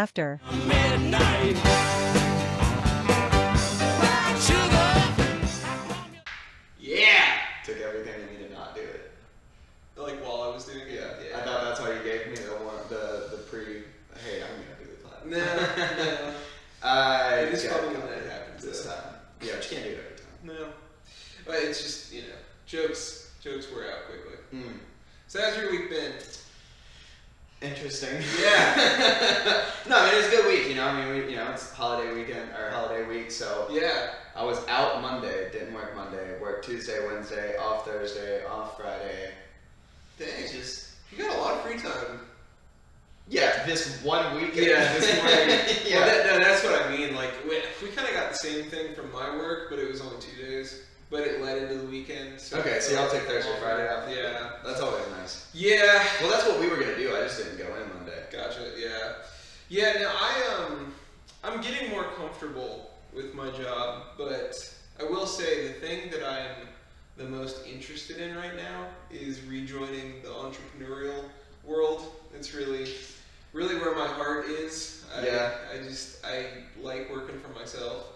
after. Midnight. Yeah! Took everything in me to not do it. Like while I was doing it? Yeah. I thought that's why you gave me the pre, hey, I'm going to do the clap. No. It's just funny when that happens this time. Yeah, but you can't do it every time. No. But it's just, jokes wear out quickly. Mm. So how's your week been? Interesting. Yeah. No, I mean, it's a good week, it's holiday weekend, or holiday week, so. Yeah. I was out Monday, didn't work Monday, worked Tuesday, Wednesday, off Thursday, off Friday. Dang. You got a lot of free time. Yeah, this one weekend. Yeah, this morning. Yeah. Well, that's what I mean. Like, we kind of got the same thing from my work, but it was only 2 days. But it led into the weekend. So okay, so y'all take Thursday, Friday off. Yeah. That's always nice. Yeah. Well, that's what we were going to do. I just didn't go in Monday. Gotcha, yeah. Yeah, now I'm getting more comfortable with my job, but I will say the thing that I'm the most interested in right now is rejoining the entrepreneurial world. It's really where my heart is. I like working for myself.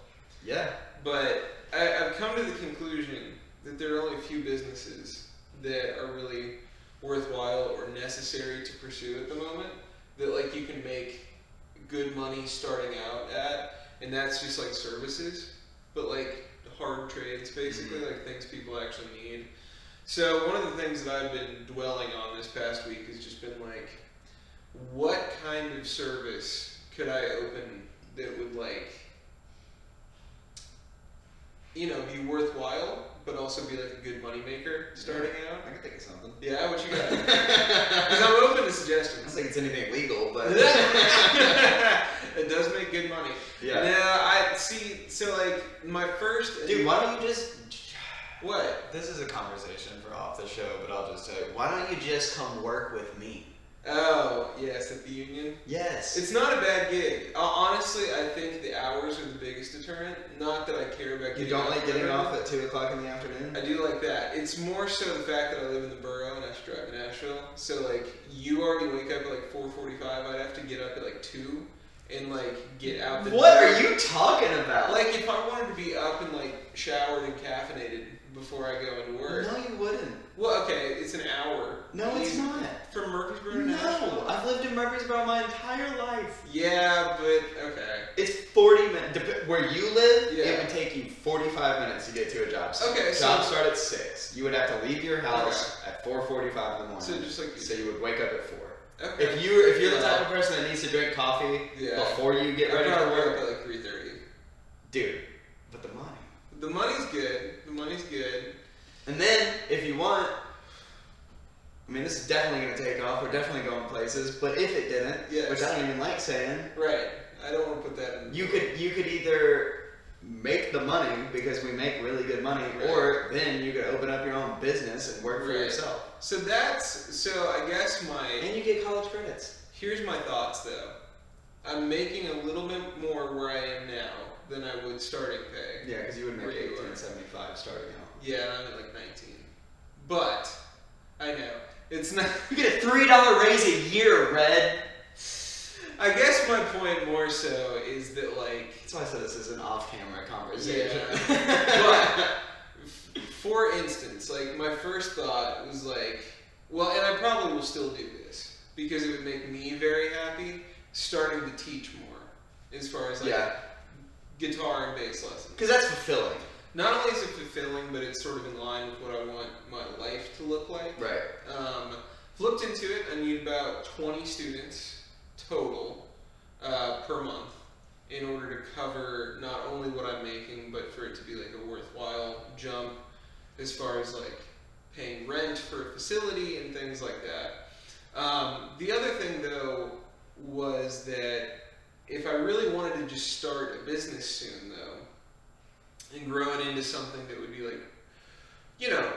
Yeah. But I've come to the conclusion that there are only a few businesses that are really worthwhile or necessary to pursue at the moment that like you can make good money starting out at, and that's just like services, but like hard trades basically, like things people actually need. So one of the things that I've been dwelling on this past week has just been like, what kind of service could I open that would like, be worthwhile, but also be like a good moneymaker starting out? I can think of something. Yeah, what you got? Because I'm open to suggestions. I don't think it's anything illegal, but it does make good money. Yeah. Now, I see. So, like, my first. Dude, why don't you just? What? This is a conversation for off the show, but I'll just tell you. Why don't you just come work with me? Oh, yes, at the union? Yes. It's not a bad gig. Honestly, I think the hours are the biggest deterrent. Not that I care about getting You don't like getting off off at 2 o'clock in the afternoon? I do like that. It's more so the fact that I live in the borough and I have to drive to Nashville. So, like, you already wake up at, like, 4:45. I'd have to get up at, like, 2 and, like, get out the What door. are you talking about? Like, if I wanted to be up and, like, showered and caffeinated before I go into work. No, you wouldn't. Well, okay, it's an hour. No, it's not. From Murfreesboro to Nashville? No, I've lived in Murfreesboro my entire life. Yeah, but, okay. It's 40 minutes. Where you live, Yeah. it would take you 45 minutes to get to a job site. Okay, Jobs so- start at 6. You would have to leave your house at 4:45 in the morning. So just like... So you would wake up at 4. Okay. If you're the type of person that needs to drink coffee before you get ready for I'd probably work, wake up at, like, 3:30. dude, but the money. The money's good. The money's good. And then, if you want, I mean, this is definitely going to take off. We're definitely going places. But if it didn't, Yes. which I don't even like saying, Right. I don't want to put that in. you could either make the money because we make really good money, Right. or then you could open up your own business and work for Right. yourself. So I guess And you get college credits. here's my thoughts though. I'm making a little bit more where I am now than I would starting pay. Yeah, because you would make Where you are. $18.75 starting out. Yeah, I'm at like 19. But I know it's not. You get a $3 raise a year, Red. I guess my point more so is that like. That's why I said this is an off-camera conversation. Yeah. But for instance, like my first thought was like, well, and I probably will still do this because it would make me very happy starting to teach more as far as like guitar and bass lessons. Because that's fulfilling. Not only is it fulfilling, but it's sort of in line with what I want my life to look like. Right. Looked into it. I need about 20 students total per month in order to cover not only what I'm making, but for it to be like a worthwhile jump as far as like paying rent for a facility and things like that. The other thing though was that if I really wanted to just start a business soon though, and grow it into something that would be like,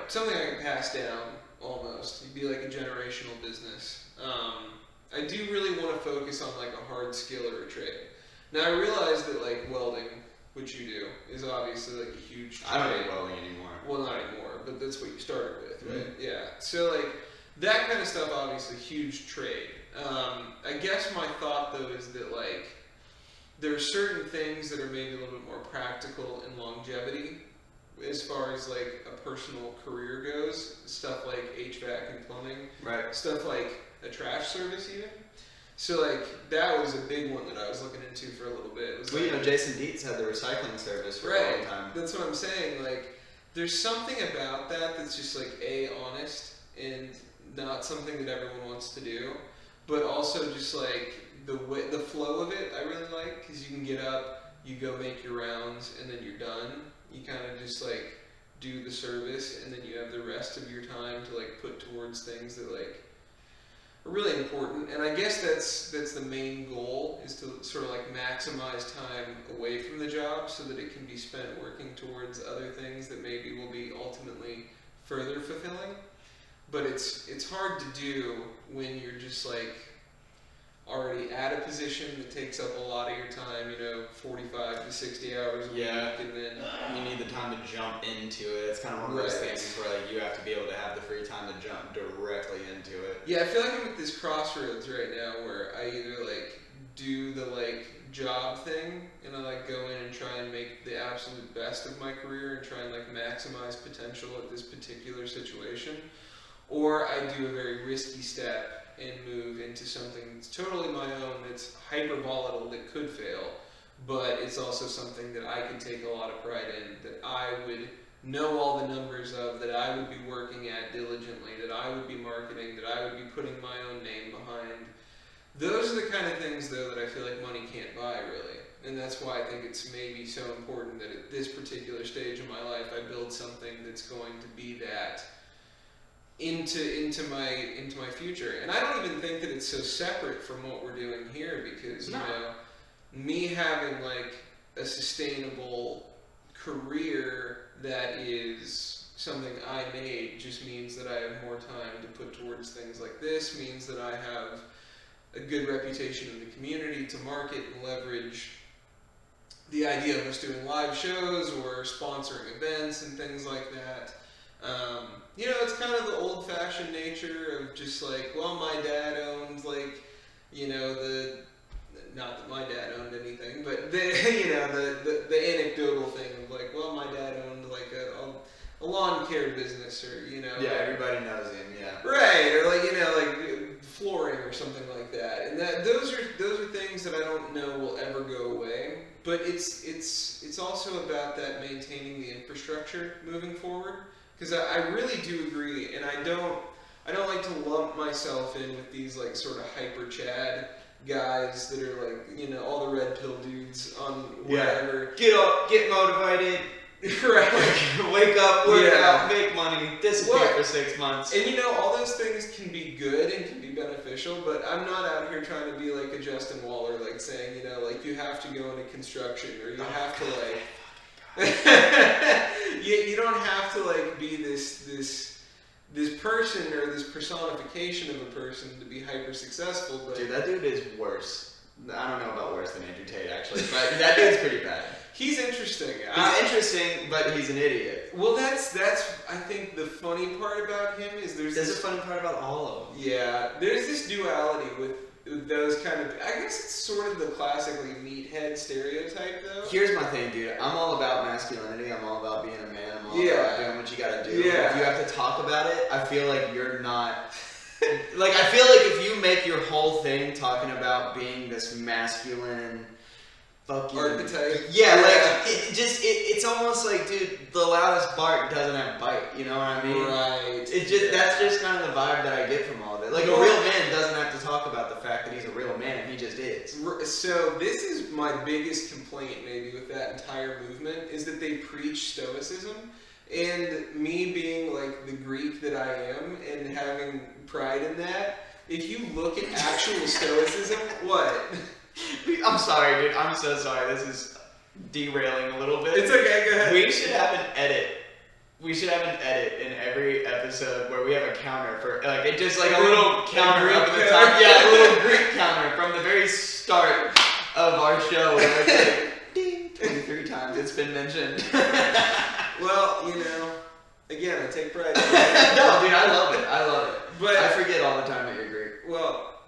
something I could pass down almost. It'd be like a generational business. I do really want to focus on like a hard skill or a trade. Now I realize that like welding, which you do, is obviously like a huge trade. I don't do welding anymore. Well, not anymore, but that's what you started with, right? Mm-hmm. Yeah. So like that kind of stuff, obviously, huge trade. I guess my thought though is that like there are certain things that are maybe a little bit more practical in longevity as far as like a personal career goes. Stuff like HVAC and plumbing. Right. Stuff like a trash service even. So like that was a big one that I was looking into for a little bit. It was Well, like, you know, Jason Dietz had the recycling service for a right. long time. That's what I'm saying. Like, there's something about that that's just like honest and not something that everyone wants to do, but also just like the flow of it. I really like because you can get up, you go make your rounds, and then you're done. You kind of just like do the service, and then you have the rest of your time to like put towards things that like are really important. And I guess that's the main goal, is to sort of like maximize time away from the job so that it can be spent working towards other things that maybe will be ultimately further fulfilling. But it's hard to do when you're just like already at a position that takes up a lot of your time, 45 to 60 hours a week, and then you need the time to jump into it. It's kind of one of those things where like you have to be able to have the free time to jump directly into it. Yeah, I feel like I'm at this crossroads right now where I either like do the like job thing and I like go in and try and make the absolute best of my career and try and like maximize potential at this particular situation, or I do a very risky step and move into something that's totally my own, that's hyper volatile, that could fail, but it's also something that I could take a lot of pride in, that I would know all the numbers of, that I would be working at diligently, that I would be marketing, that I would be putting my own name behind. Those are the kind of things, though, that I feel like money can't buy, really. And that's why I think it's maybe so important that at this particular stage of my life, I build something that's going to be that into my future. And I don't even think that it's so separate from what we're doing here, because me having like a sustainable career that is something I made just means that I have more time to put towards things like this, means that I have a good reputation in the community to market and leverage the idea of us doing live shows or sponsoring events and things like that. It's kind of the old-fashioned nature of just like, well, my dad owned like, not that my dad owned anything, but the anecdotal thing of like, well, my dad owned like a lawn care business, or everybody knows him, right, or like flooring or something like that, and those are things that I don't know will ever go away. But it's also about that maintaining the infrastructure moving forward. Because I really do agree, and I don't like to lump myself in with these like sort of hyper Chad guys that are like, all the red pill dudes on whatever. Get up, get motivated, right? Wake up, work out, make money, disappear for 6 months. And all those things can be good and can be beneficial, but I'm not out here trying to be like a Justin Waller, like saying, like you have to go into construction, or you have to like. You don't have to like be this person or this personification of a person to be hyper successful. But dude, that dude is worse. I don't know about worse than Andrew Tate actually, but that dude's pretty bad. He's interesting. He's interesting, but he's an idiot. Well, that's I think the funny part about him is there's a funny part about all of them. Yeah, there's this duality with those kind of, I guess it's sort of the classically meathead stereotype, though. Here's my thing, dude. I'm all about masculinity. I'm all about being a man. I'm all about doing what you gotta do. Yeah. If you have to talk about it, I feel like you're not. Like, I feel like if you make your whole thing talking about being this masculine fucking archetype. Yeah, like it's almost like, dude, the loudest bark doesn't have bite. You know what I mean? Right. It's just that's just kind of the vibe that I get from all of it. Like, a real man doesn't have to talk about the fact that he's a real man. He just is. So this is my biggest complaint, maybe, with that entire movement, is that they preach stoicism. And me being like the Greek that I am and having pride in that, if you look at actual stoicism, what? I'm sorry, dude. I'm so sorry. This is derailing a little bit. It's okay, go ahead. We should have an edit. We should have an edit in every episode where we have a counter for, like, it just like a little counter up at the top. Yeah, a little Greek counter from the very start of our show. Where it's like, ding, 23 times it's been mentioned. Well, again, I take pride in it. No, dude, I love it. I love it. But I forget all the time that you're Greek. Well,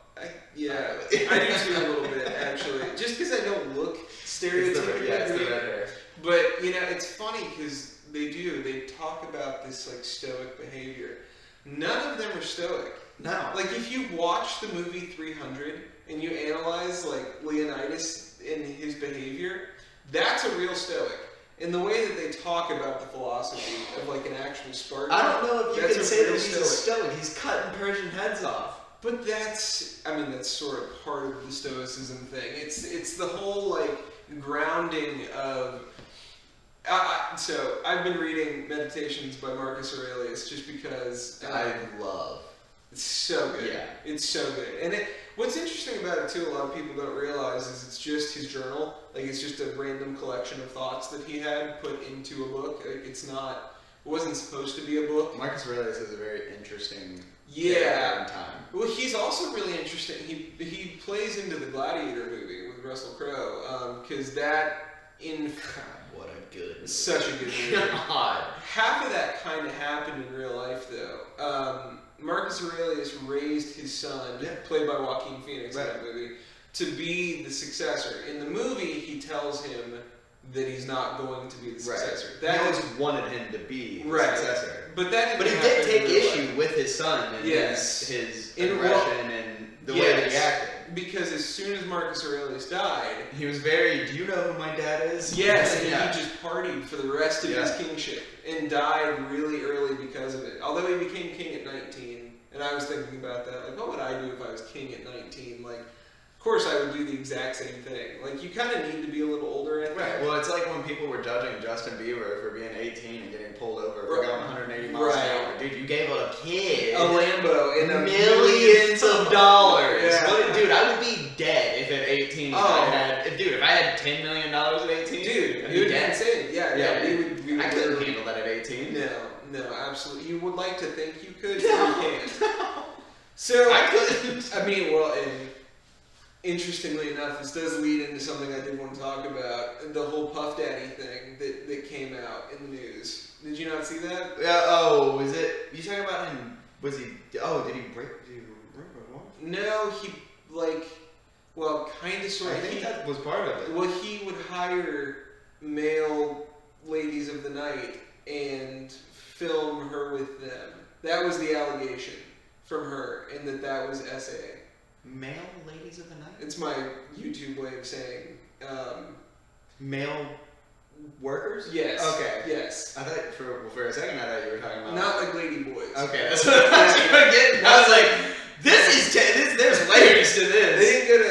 Yeah, I do too a little bit actually. Just because I don't look stereotypically. It's the red hair. But it's funny because they talk about this like stoic behavior. None of them are stoic. No. Like if you watch the movie 300 and you analyze like Leonidas and his behavior, that's a real stoic. In the way that they talk about the philosophy of like an actual Spartan. I don't know if you can say that he's a stoic. stoic. He's cutting Persian heads off. But that's sort of part of the stoicism thing. It's the whole like grounding of. So I've been reading Meditations by Marcus Aurelius just because I love. It's so good. Yeah. It's so good. And what's interesting about it too, a lot of people don't realize is it's just his journal. Like it's just a random collection of thoughts that he had put into a book. Like it wasn't supposed to be a book. Marcus Aurelius is a very interesting time. Well, he's also really interesting. He plays into the Gladiator movie with Russell Crowe because What a good movie. Such a good movie. God. Half of that kind of happened in real life, though. Marcus Aurelius raised his son, played by Joaquin Phoenix in that movie, to be the successor. In the movie, he tells him that he's not going to be the successor. He always wanted him to be the successor. But he did take issue with his son and his aggression and the way that he acted. Because as soon as Marcus Aurelius died... He was very, do you know who my dad is? Yes, and he just partied for the rest of his kingship and died really early because of it. Although he became king at 19, and I was thinking about that, like, what would I do if I was king at 19? Like, of course I would do the exact same thing. Like, you kind of need to be a little older at that. Right, well, it's like when people were judging Justin Bieber for being 18 and getting pulled over for going 180 miles an hour. Dude, you gave a kid a Lambo and millions of dollars. Yeah. But, dude, I would be dead if at 18 if I had $10 million at 18. Dude, you would be insane. Yeah. I couldn't handle that at 18. No, absolutely. You would like to think you could, but you can't. So I couldn't. And interestingly enough, this does lead into something I did want to talk about, the whole Puff Daddy thing that came out in the news. Did you not see that? Yeah, was it, you talking about him, did he break the law? No, kind of, sort of. I think that was part of it. Well, he would hire male ladies of the night and film her with them. That was the allegation from her, and that was SA. Male ladies of the night? It's my YouTube way of saying. Male workers? Yes. Okay. Yes. I thought for a second I thought you were talking about not like lady boys. Okay, that's what I was getting. I was like, there's layers to this. They didn't go to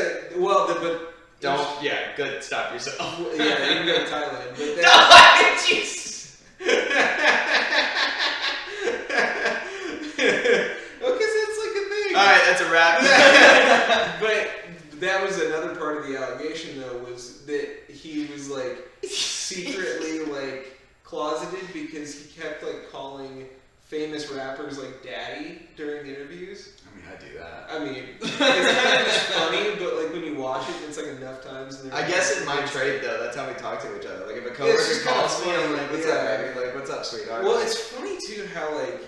good. Stop yourself. They didn't go to Thailand. But no, Jesus. Because it's like a thing. All right, that's a wrap. But that was another part of the allegation, though, was that he was like secretly like closeted because he kept like calling famous rappers like daddy during interviews. I do that. It's kind of just funny, but like when you watch it, it's like enough times. I guess in my trade though, that's how we talk to each other. Like if a coworker calls me, I'm like, "What's up, baby? Like, what's up, sweetheart?" Well, it's funny too how like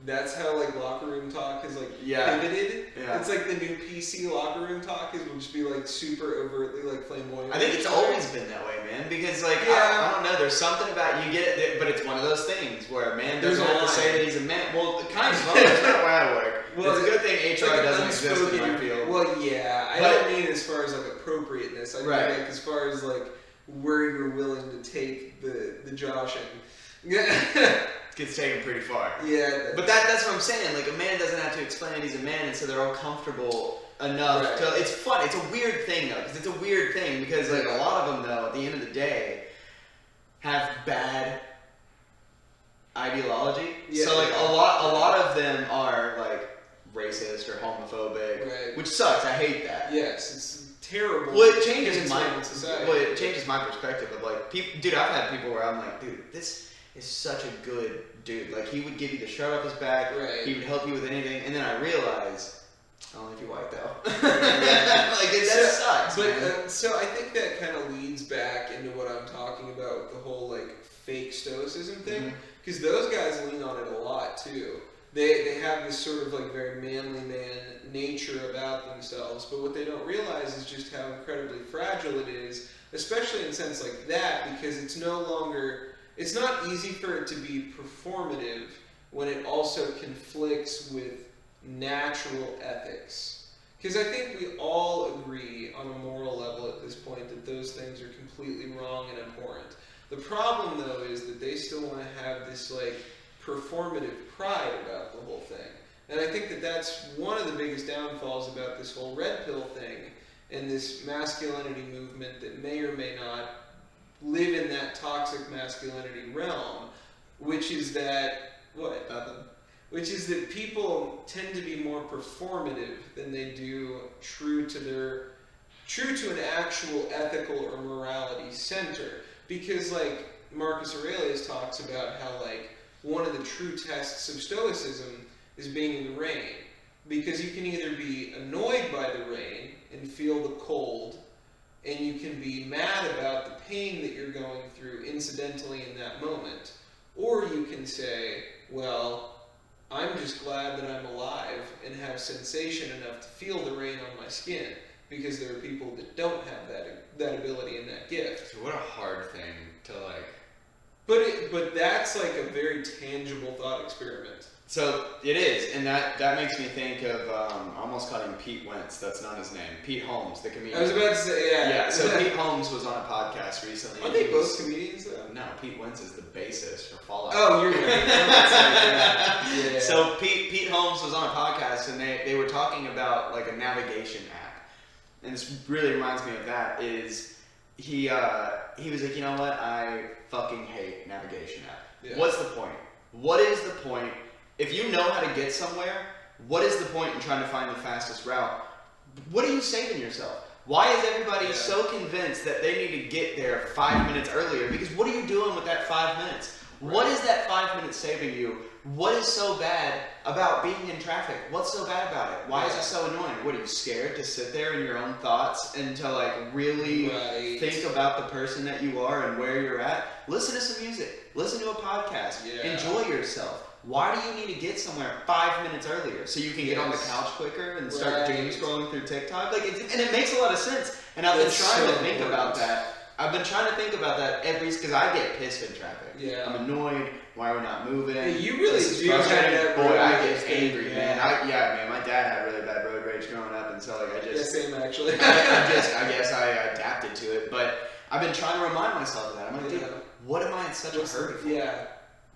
that's how like locker room talk is like pivoted. Yeah. It's like the new PC locker room talk will just be like super overtly like flamboyant. I think it's always been that way, man. Because like I don't know, there's something about you get it, but it's one of those things where a man doesn't have to say that he's a man. Well, kind of. That's not where I work. Well, it's a good thing HR like doesn't exist in my field. Well, yeah, I don't mean as far as like appropriateness. I mean like as far as like where you're willing to take the joshing. Gets taken pretty far. Yeah. But that's what I'm saying. Like, a man doesn't have to explain that he's a man, and so they're all comfortable enough to... It's fun. It's a weird thing, though, because it's a weird thing, because, like, a lot of them, though, at the end of the day, have bad ideology. Yeah. So, like, a lot of them are, like, racist or homophobic, which sucks. I hate that. Yes, it's terrible. Well, it changes my perspective of, like, people... Dude, I've had people where I'm like, dude, this... is such a good dude. Like, he would give you the shirt off his back. Right. He would help you with anything. And then I realized, only if you're white, though. Like, that sucks, But, so I think that kind of leads back into what I'm talking about with the whole, like, fake stoicism thing. Because those guys lean on it a lot, too. they have this sort of like very manly man nature about themselves, but what they don't realize is just how incredibly fragile it is, especially in a sense like that, because it's not easy for it to be performative when it also conflicts with natural ethics. Because I think we all agree on a moral level at this point that those things are completely wrong and abhorrent. The problem, though, is that they still want to have this like performative pride about the whole thing. And I think that that's one of the biggest downfalls about this whole red pill thing and this masculinity movement that may or may not live in that toxic masculinity realm, which is that, what? Nothing. Which is that people tend to be more performative than they do true to an actual ethical or morality center. Because like Marcus Aurelius talks about how like one of the true tests of Stoicism is being in the rain. Because you can either be annoyed by the rain and feel the cold, and you can be mad about the pain that you're going through incidentally in that moment. Or you can say, well, I'm just glad that I'm alive and have sensation enough to feel the rain on my skin, because there are people that don't have that ability and that gift. What a hard thing to like. But that's like a very tangible thought experiment. So it is, and that makes me think of I almost called him Pete Wentz. That's not his name. Pete Holmes, the comedian. I was about to say, yeah. Yeah. So Pete Holmes was on a podcast recently. Are they both comedians though? No, Pete Wentz is the bassist for Fall Out. Oh, you're right. Yeah. So Pete Holmes was on a podcast, and they were talking about like a navigation app, and this really reminds me of that. Is he was like, you know what? I fucking hate navigation app. Yeah. What's the point? What is the point? If you know how to get somewhere, what is the point in trying to find the fastest route? What are you saving yourself? Why is everybody so convinced that they need to get there 5 minutes earlier? Because what are you doing with that 5 minutes? Right. What is that 5 minutes saving you? What is so bad about being in traffic? What's so bad about it? Why is it so annoying? What, are you scared to sit there in your own thoughts and to like really think about the person that you are and where you're at? Listen to some music. Listen to a podcast. Yeah. Enjoy yourself. Why do you need to get somewhere 5 minutes earlier so you can get on the couch quicker and start doom scrolling through TikTok? Like, and it makes a lot of sense. And I've been trying to think about that. I've been trying to think about that because I get pissed in traffic. Yeah. I'm annoyed. Why are we not moving? Yeah, you really do. Boy, I get angry, man. Man. My dad had really bad road rage growing up, and so like I just. Yeah, same actually. I guess I adapted to it, but I've been trying to remind myself of that. I'm like, dude, what am I in such a hurry for? Yeah.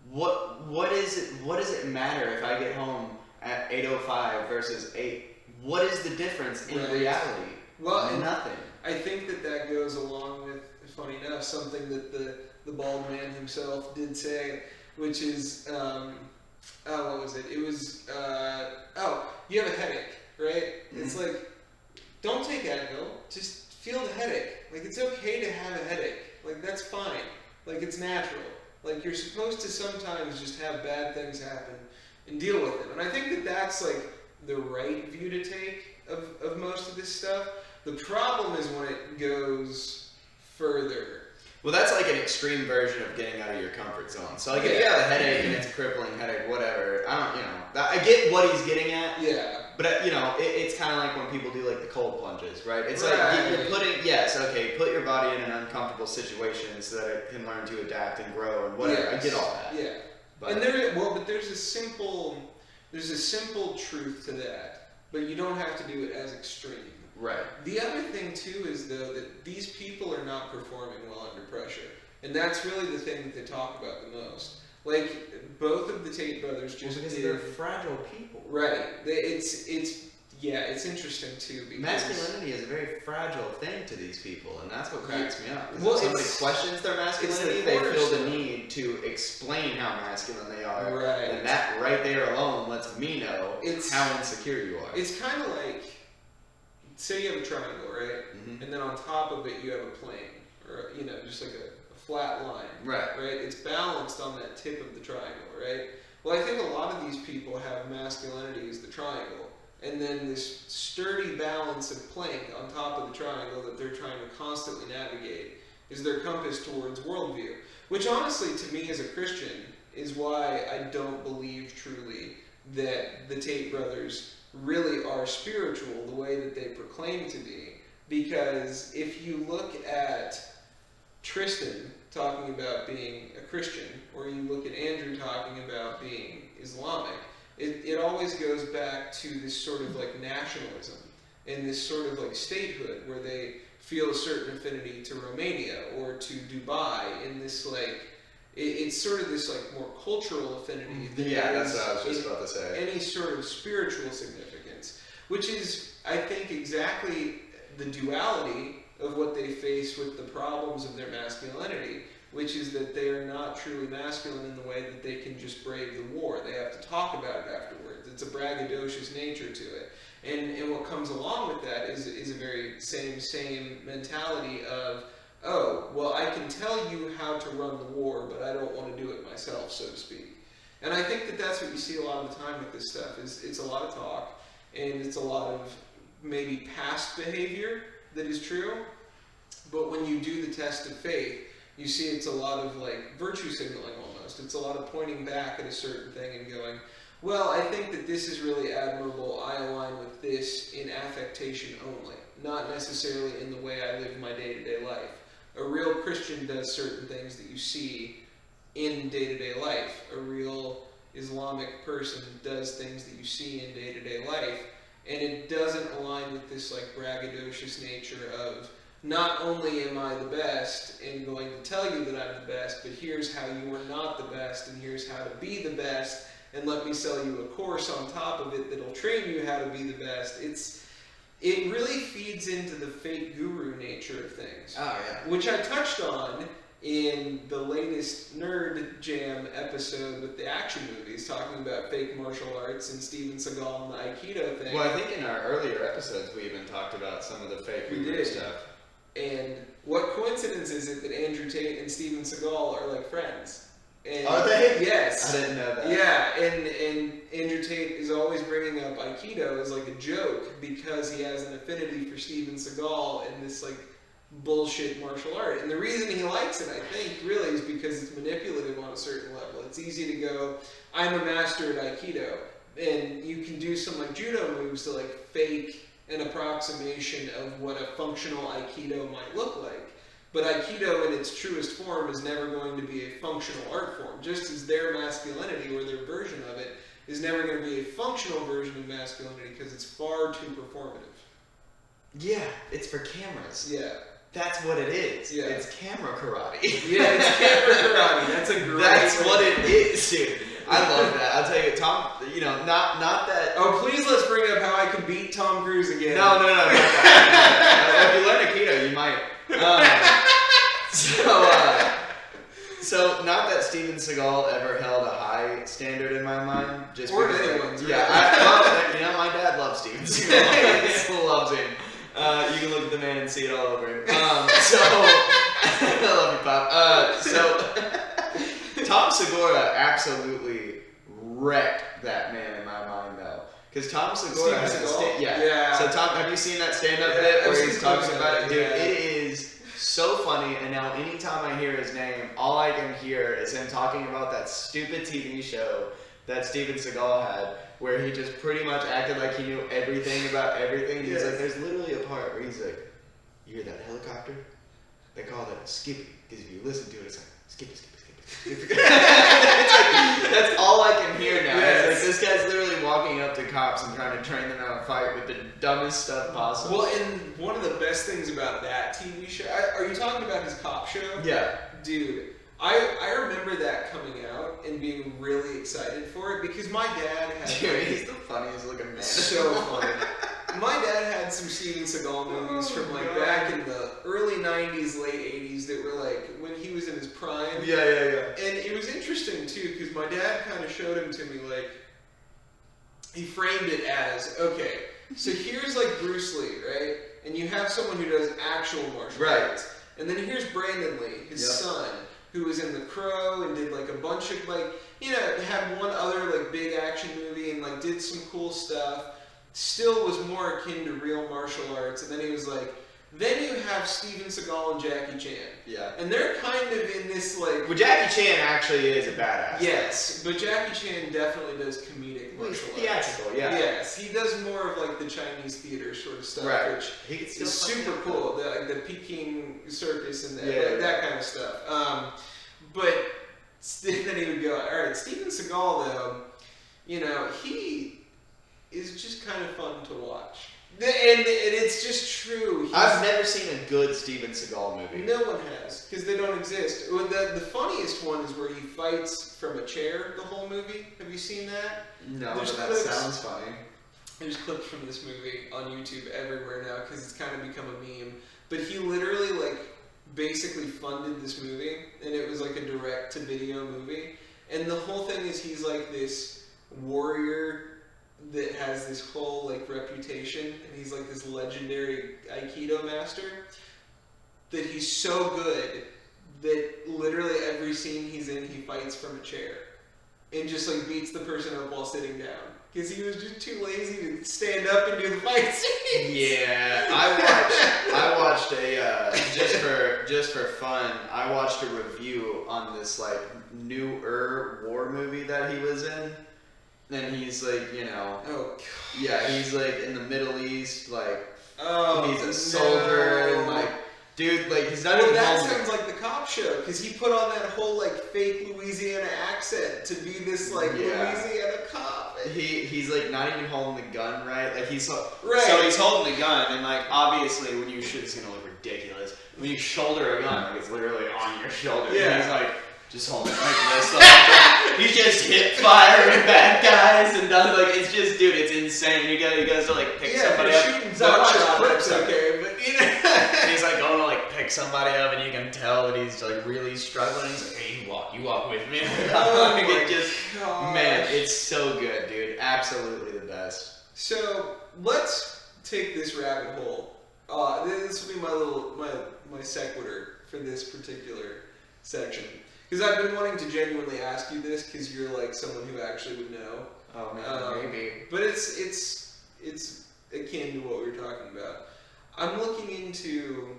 What is it? What does it matter if I get home at 8:05 versus 8? What is the difference in reality? Well, nothing. I think that goes along with, funny enough, something that the bald man himself did say, which is, what was it? It was, you have a headache, right? Mm-hmm. It's like, don't take Advil, just feel the headache. Like, it's okay to have a headache. Like, that's fine. Like, it's natural. Like, you're supposed to sometimes just have bad things happen and deal with them. And I think that's, like, the right view to take of most of this stuff. The problem is when it goes further. Well, that's like an extreme version of getting out of your comfort zone. So, like, if you have a headache and it's a crippling headache, whatever, I get what he's getting at. Yeah. But, it's kind of like when people do, like, the cold plunges, right? It's like you're put your body in an uncomfortable situation so that it can learn to adapt and grow and whatever. Yes. I get all that. Yeah. But there's a simple truth to that, but you don't have to do it as extreme. Right. The other thing, too, is, though, that these people are not performing well under pressure. And that's really the thing that they talk about the most. Like, both of the Tate brothers just because they're fragile people. Right. It's interesting, too. Because masculinity is a very fragile thing to these people, and that's what cracks me up. Well, if somebody questions their masculinity, they feel the need to explain how masculine they are. Right. And that right there alone lets me know how insecure you are. It's kind of like, say you have a triangle, right? Mm-hmm. And then on top of it you have a plane, or just like a flat line. Right. Right? It's balanced on that tip of the triangle, right? Well, I think a lot of these people have masculinity as the triangle, and then this sturdy balance of plank on top of the triangle that they're trying to constantly navigate is their compass towards worldview. Which honestly, to me as a Christian, is why I don't believe truly that the Tate brothers really are spiritual the way that they proclaim to be. Because if you look at Tristan talking about being a Christian, or you look at Andrew talking about being Islamic, it always goes back to this sort of like nationalism and this sort of like statehood where they feel a certain affinity to Romania or to Dubai in this like, it's sort of this like more cultural affinity. Yeah, that's what I was just about to say. Any sort of spiritual significance, which is, I think, exactly the duality of what they face with the problems of their masculinity, which is that they are not truly masculine in the way that they can just brave the war. They have to talk about it afterwards. It's a braggadocious nature to it. And what comes along with that is a very same mentality of, oh, well, I can tell you how to run the war, but I don't want to do it myself, so to speak. And I think that that's what you see a lot of the time with this stuff, is it's a lot of talk, and it's a lot of maybe past behavior that is true, but when you do the test of faith, you see it's a lot of like virtue signaling almost. It's a lot of pointing back at a certain thing and going, well, I think that this is really admirable. I align with this in affectation only, not necessarily in the way I live my day-to-day life. A real Christian does certain things that you see in day-to-day life. A real Islamic person does things that you see in day-to-day life, and it doesn't align with this like braggadocious nature of, not only am I the best and going to tell you that I'm the best, but here's how you are not the best, and here's how to be the best, and let me sell you a course on top of it that'll train you how to be the best. It really feeds into the fake guru nature of things. Oh, yeah. Which I touched on in the latest Nerd Jam episode with the action movies, talking about fake martial arts and Steven Seagal and the Aikido thing. Well, I think in our earlier episodes we even talked about some of the fake guru stuff. And what coincidence is it that Andrew Tate and Steven Seagal are like friends? And are they? Yes. I didn't know that. Yeah, and Andrew Tate is always bringing up Aikido as like a joke because he has an affinity for Steven Seagal and this like bullshit martial art. And the reason he likes it, I think, really is because it's manipulative on a certain level. It's easy to go, I'm a master at Aikido, and you can do some like judo moves to like fake an approximation of what a functional Aikido might look like. But Aikido in its truest form is never going to be a functional art form, just as their masculinity or their version of it is never going to be a functional version of masculinity because it's far too performative. Yeah, it's for cameras. Yeah. That's what it is. Yeah. It's camera karate. Yeah, it's camera karate. That's a great That's what it is, dude. I love that. I'll tell you, Tom, not that... Oh, please let's bring up how I could beat Tom Cruise again. No, not that. If you learn Aikido, you might. So not that Steven Seagal ever held a high standard in my mind. Just or because, anyone's. Yeah, my dad loves Steven Seagal. He still loves him. You can look at the man and see it all over him. I love you, Pop. So Tom Segura absolutely wrecked that man in my mind, though. Because Tom Segura has a yeah. So Tom, have you seen that stand-up bit where he's talking about it? Dude, it is so funny, and now anytime I hear his name, all I can hear is him talking about that stupid TV show that Steven Seagal had, where he just pretty much acted like he knew everything about everything. He's like, there's literally a part where he's like, you hear that helicopter? They call that a skippy, because if you listen to it, it's like, skippy, skippy, skippy. It's like, that's all I can hear now. Yes. It's like, this guy's literally walking up to cops and trying to train them how to fight with the dumbest stuff possible. Well, and one of the best things about that TV show, are you talking about his cop show? Yeah. Dude, I remember that coming out and being really excited for it because my dad had... Dude, he's the funniest looking man. So funny. My dad had some Steven Seagal movies from like back in the early 90s, late 80s that were like when he was in his prime. Yeah. And it was interesting too because my dad kind of showed him to me like, he framed it as, okay, so here's like Bruce Lee, right? And you have someone who does actual martial arts. And then here's Brandon Lee, his son, who was in The Crow and did like a bunch of like, had one other like big action movie and like did some cool stuff. Still was more akin to real martial arts. And then he was like, Then you have Steven Seagal and Jackie Chan. Yeah. And they're kind of in this, like... Well, Jackie Chan actually is a badass. Yes, but Jackie Chan definitely does comedic martial arts. Theatrical, yeah. Yes, he does more of, like, the Chinese theater sort of stuff, right. which he is super cool. The Peking circus and that kind of stuff. But then he would go, all right, Steven Seagal, though, you know, he is just kind of fun to watch. And it's just true. I've never seen a good Steven Seagal movie. No one has, because they don't exist. The funniest one is where he fights from a chair the whole movie. Have you seen that? No, but that sounds funny. There's clips from this movie on YouTube everywhere now, because it's kind of become a meme. But he literally, like, basically funded this movie, and it was like a direct-to-video movie. And the whole thing is he's like this warrior that has this whole, like, reputation, and he's like this legendary Aikido master, that he's so good that literally every scene he's in, he fights from a chair and just, like, beats the person up while sitting down, because he was just too lazy to stand up and do the fight scenes. Yeah, I watched a just for fun, I watched a review on this, like, newer war movie that he was in. And he's like, you know, yeah, he's like in the Middle East, like, he's a soldier, and like, dude, like, he's not even that home. sounds like the cop show, because he put on that whole, like, fake Louisiana accent to be this, like, Louisiana cop. He's like not even holding the gun, right? Like he's so he's holding the gun, and like obviously when you shoot, it's gonna look ridiculous. When you shoulder a gun, like it's literally on your shoulder. Yeah. And he's like just holding it like this. Like, he's just hip firing bad guys and done like it's just, dude, it's insane. You guys to like pick somebody up. Shooting buckshot, that's okay, but you know. He's like going to like pick somebody up, and you can tell that he's like really struggling. He's like, hey, you walk with me. Oh like, my it just, gosh. man, it's so good, dude. Absolutely the best. So let's take this rabbit hole. This will be my sequitur for this particular section. Because I've been wanting to genuinely ask you this, because you're like someone who actually would know. Oh man, maybe. But it's akin to what we were talking about. I'm looking into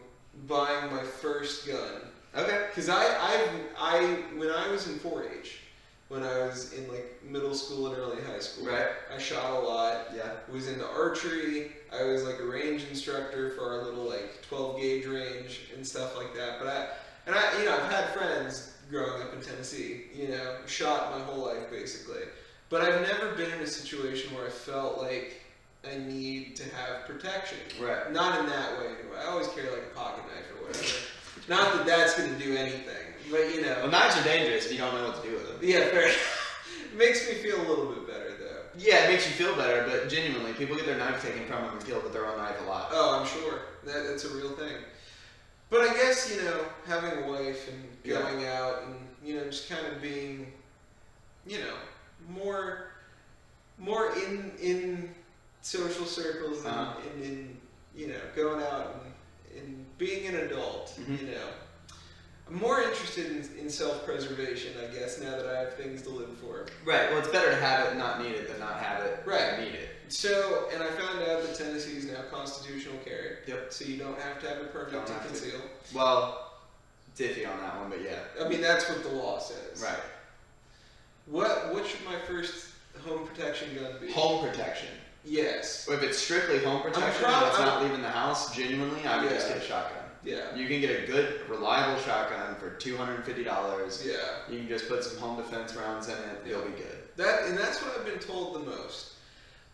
buying my first gun. Okay. Because when I was in 4-H, when I was in like middle school and early high school, right, I shot a lot. Yeah. Was into archery. I was like a range instructor for our little like 12 gauge range and stuff like that. I've had friends growing up in Tennessee, shot my whole life basically. But I've never been in a situation where I felt like I need to have protection. Right. Not in that way anyway. I always carry like a pocket knife or whatever. Not that that's going to do anything, but Well, knives are dangerous if you don't know what to do with them. Yeah, fair. It makes me feel a little bit better though. Yeah, it makes you feel better, but genuinely, people get their knife taken from them and feel with their own knife a lot. Oh, I'm sure. That's a real thing. But I guess, having a wife and going out and, just kind of being, more in social circles and in, going out and being an adult, I'm more interested in self-preservation, I guess, now that I have things to live for. Right. Well, it's better to have it and not need it than not have it and need it. So, and I found out that Tennessee is now constitutional carry. Yep. So you don't have to have a permit to conceal. Well, it's iffy on that one, but yeah. I mean, that's what the law says. Right. What should my first home protection gun be? Home protection. Yes. If it's strictly home protection, that's not leaving the house, genuinely, I would just get a shotgun. Yeah. You can get a good, reliable shotgun for $250. Yeah. You can just put some home defense rounds in it, you'll be good. That's what I've been told the most.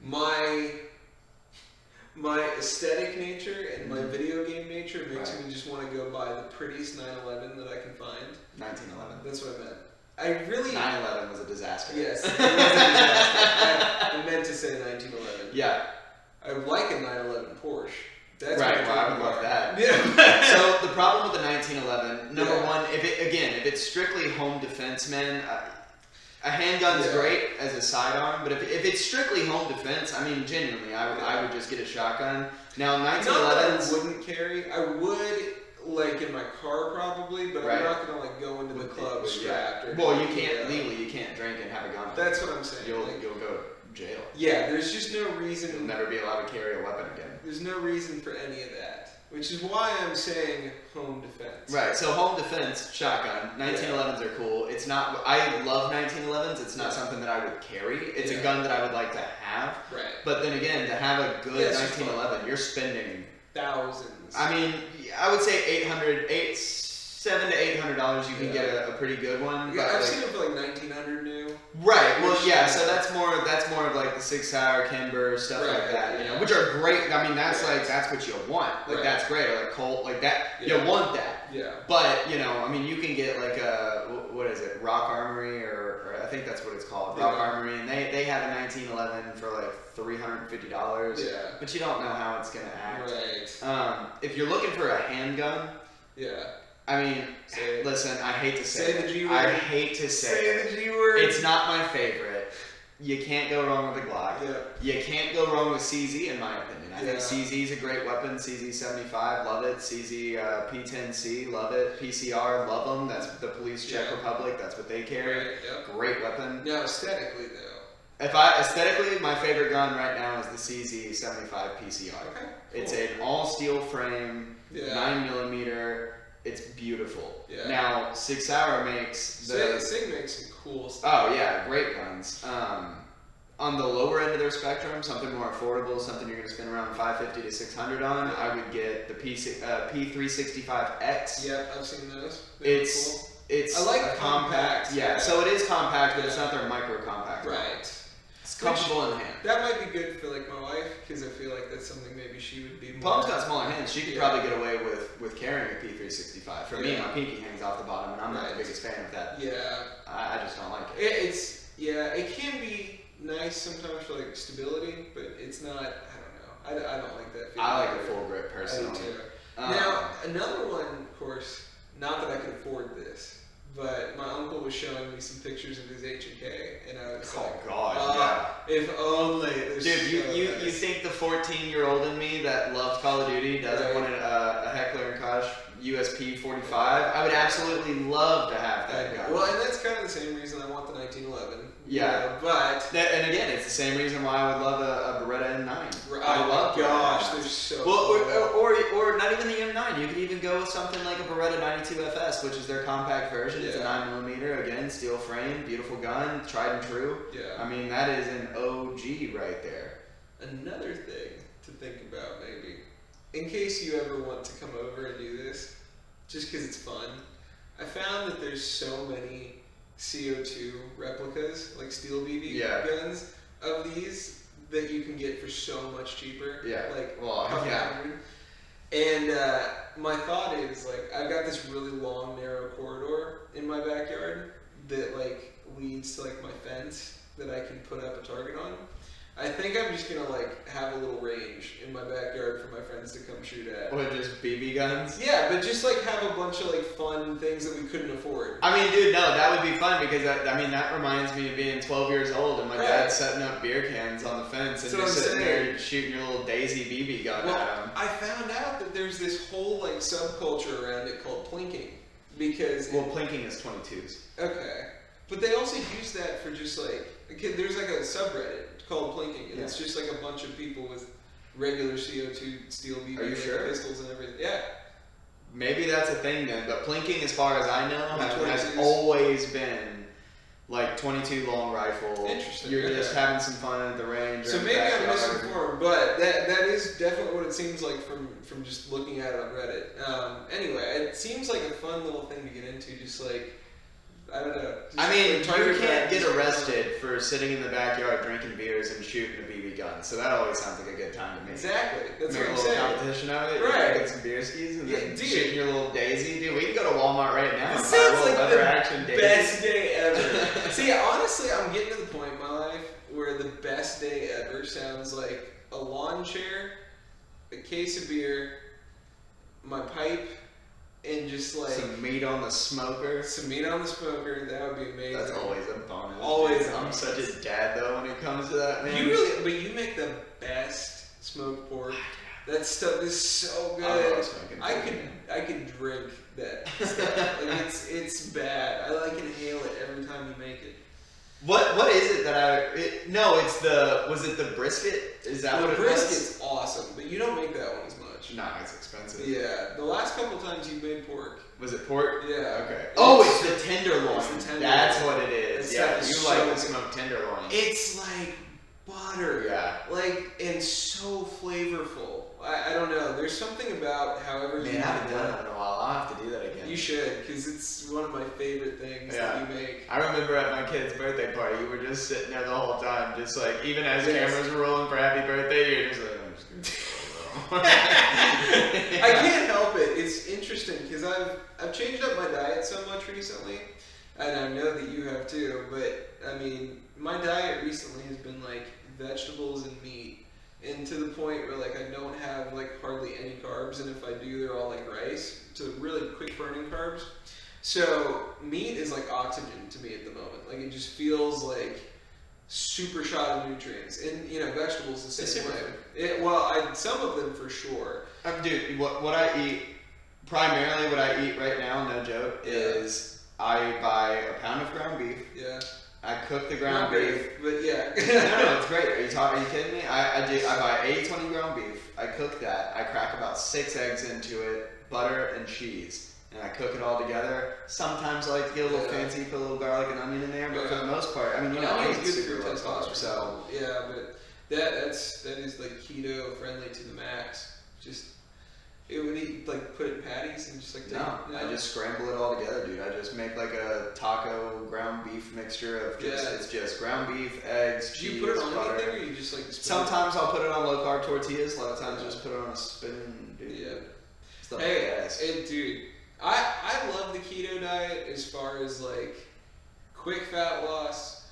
My aesthetic nature and my video game nature makes me just want to go buy the prettiest 911 that I can find. 1911. That's what I meant. I really... 9/11 was a disaster. Yes, it was a disaster. I meant to say 1911. Yeah. I would like a 911 Porsche. That's right, well, I would love that. Yeah. So the problem with the 1911, number one, if it's strictly home defense, man, a handgun's great as a sidearm, but if it's strictly home defense, I mean, genuinely, I would just get a shotgun. Now, 1911s... I wouldn't carry. I would... like in my car probably, but I'm not gonna like go into the club strapped. Well, you can't legally. You can't drink and have a gun. That's what I'm saying. You'll go to jail. Yeah, there's just no reason. You'll never be allowed to carry a weapon again. There's no reason for any of that. Which is why I'm saying home defense. Right, so home defense, shotgun. 1911s are cool. It's not, I love 1911s. It's not something that I would carry. It's a gun that I would like to have. Right. But then again, to have a good 1911, you're spending thousands. I mean, I would say $700 to $800 you can get a pretty good one. Yeah, but I've seen it for like $1,900 new. Right. Well, yeah. So that's more of like the 6 Hour Kimber stuff like that. You know, which are great. I mean, that's like that's what you want. Like that's great. Or like Colt, like that. You want that. Yeah. But you know, I mean, you can get like a what is it, Rock Armory or I think that's what it's called, Rock Armory, and they have a 1911 for like $350. Yeah. But you don't know how it's gonna act. Right. If you're looking for a handgun. Yeah. I mean, listen, I hate to say the G it. word. I hate to say the G word. It's not my favorite. You can't go wrong with a Glock. Yeah. You can't go wrong with CZ, in my opinion. I think CZ is a great weapon. CZ 75, love it. CZ P10C, love it. PCR, love them. That's the Police Czech Republic. That's what they carry. Right, Great weapon. Now, aesthetically, though. Aesthetically, my favorite gun right now is the CZ 75 PCR. Okay. Cool. It's an all steel frame, 9mm. It's beautiful. Yeah. Now, 6 Hour makes the... Sig makes some cool stuff. Oh, yeah, great guns. On the lower end of their spectrum, something more affordable, something you're going to spend around $550 to $600 on, I would get the P365X. Yep, I've seen those. It's I like a compact. Yeah, so it is compact, but it's not their micro compact. Right. It's comfortable in the hand. That might be good for like my wife, because I feel like that's something maybe she would be more... Palm's got smaller hands. She could probably get away with carrying a P365. For me, my pinky hangs off the bottom, and I'm not the biggest fan of that. Yeah. I just don't like it. It can be nice sometimes for like stability, but it's not, I don't know. I don't like that feeling. I like a full grip personally. I do too. Now, another one, of course, not that I can afford this, but my uncle was showing me some pictures of his H&K, and I was like, God, if only. Dude, you think the 14-year-old in me that loved Call of Duty doesn't want a Heckler & Koch USP 45? I would absolutely love to have that gun. Well, and that's kind of the same reason I want the 1911. Yeah, and again, it's the same reason why I would love a Beretta M9. I love gosh, they're so or not even the M9. You could even go with something like a Beretta 92FS, which is their compact version. It's a 9mm, again, steel frame, beautiful gun, tried and true. Yeah. I mean, that is an OG right there. Another thing to think about, maybe, in case you ever want to come over and do this, just because it's fun, I found that there's so many CO2 replicas, like steel BB guns, of these that you can get for so much cheaper. Yeah. Like, $100. And my thought is, like, I've got this really long, narrow corridor in my backyard that, like, leads to, like, my fence that I can put up a target on. I think I'm just gonna like have a little range in my backyard for my friends to come shoot at. What, just BB guns? Yeah, but just like have a bunch of like fun things that we couldn't afford. I mean, dude, no, that would be fun because that reminds me of being 12 years old and my dad setting up beer cans on the fence and just sitting there shooting your little Daisy BB gun at him. I found out that there's this whole like subculture around it called plinking because plinking is 22s. Okay, but they also use that for just like there's like a subreddit called plinking, and it's just like a bunch of people with regular CO2 steel BB pistols and everything. Yeah. Maybe that's a thing then, but plinking, as far as I know, has always been like 22 long rifle. Interesting. You're just having some fun at the range. So maybe I'm misinformed, but that is definitely what it seems like from just looking at it on Reddit. Anyway, it seems like a fun little thing to get into, just like. I don't know. I mean, you can't get arrested for sitting in the backyard drinking beers and shooting a BB gun, so that always sounds like a good time to me. Exactly. That's what I'm saying. Make a little competition of it. Right. Get some beer skis and then shooting your little Daisy. Dude, we can go to Walmart right now. This sounds like the Daisy. best day ever. See, honestly, I'm getting to the point in my life where the best day ever sounds like a lawn chair, a case of beer, my pipe, and just like some meat on the smoker. Some meat on the smoker, that would be amazing. That's always a bonus. Always. I'm such a dad though when it comes to that, man. But you make the best smoked pork. That stuff is so good. I could drink that stuff. Like it's bad. I like inhale it every time you make it. What is it that was it the brisket? Is that what it was? The brisket's awesome, but you don't make that one as much. much. No, it's expensive. Yeah, the last couple times you made pork. Was it pork? Yeah. Okay. Oh, it's the tenderloin. It's the tenderloin. That's what it is. Yeah, you so like the smoked tenderloin. It's like butter. Yeah. Like, and so flavorful. I don't know. There's something about however Man, I haven't done that in a while. I'll have to do that again. You should, because it's one of my favorite things that you make. I remember at my kid's birthday party, you were just sitting there the whole time, just like, even as cameras were rolling for happy birthday, you're just like, I'm just gonna I can't help it. It's interesting, because I've changed up my diet so much recently, and I know that you have too, but, I mean, my diet recently has been like vegetables and meat. And to the point where like I don't have like hardly any carbs, and if I do, they're all like rice, so really quick burning carbs. So meat is like oxygen to me at the moment. Like it just feels like super shot of nutrients, and you know vegetables the same way. Some of them for sure. Dude, what I eat primarily, what I eat right now, no joke, is I buy a pound of ground beef. Yeah. I cook the ground beef. But yeah. No, it's great. Are you kidding me? I buy 80-20 ground beef. I cook that. I crack about 6 eggs into it, butter and cheese, and I cook it all together. Sometimes I like to get a little fancy, put a little garlic and onion in there, but for the most part, I mean, you know, I eat super low carb. So yeah, but that is like keto friendly to the max. Just. It would eat, like, put it in patties and just, like, take it? I just scramble it all together, dude. I just make, like, a taco ground beef mixture of just, it's just ground beef, eggs, cheese, do you put it on butter. anything, or you just, like, Sometimes I'll put it on low-carb tortillas. A lot of times just put it on a spoon, dude. Yeah. Stuff like that. Dude, I love the keto diet as far as, like, quick fat loss.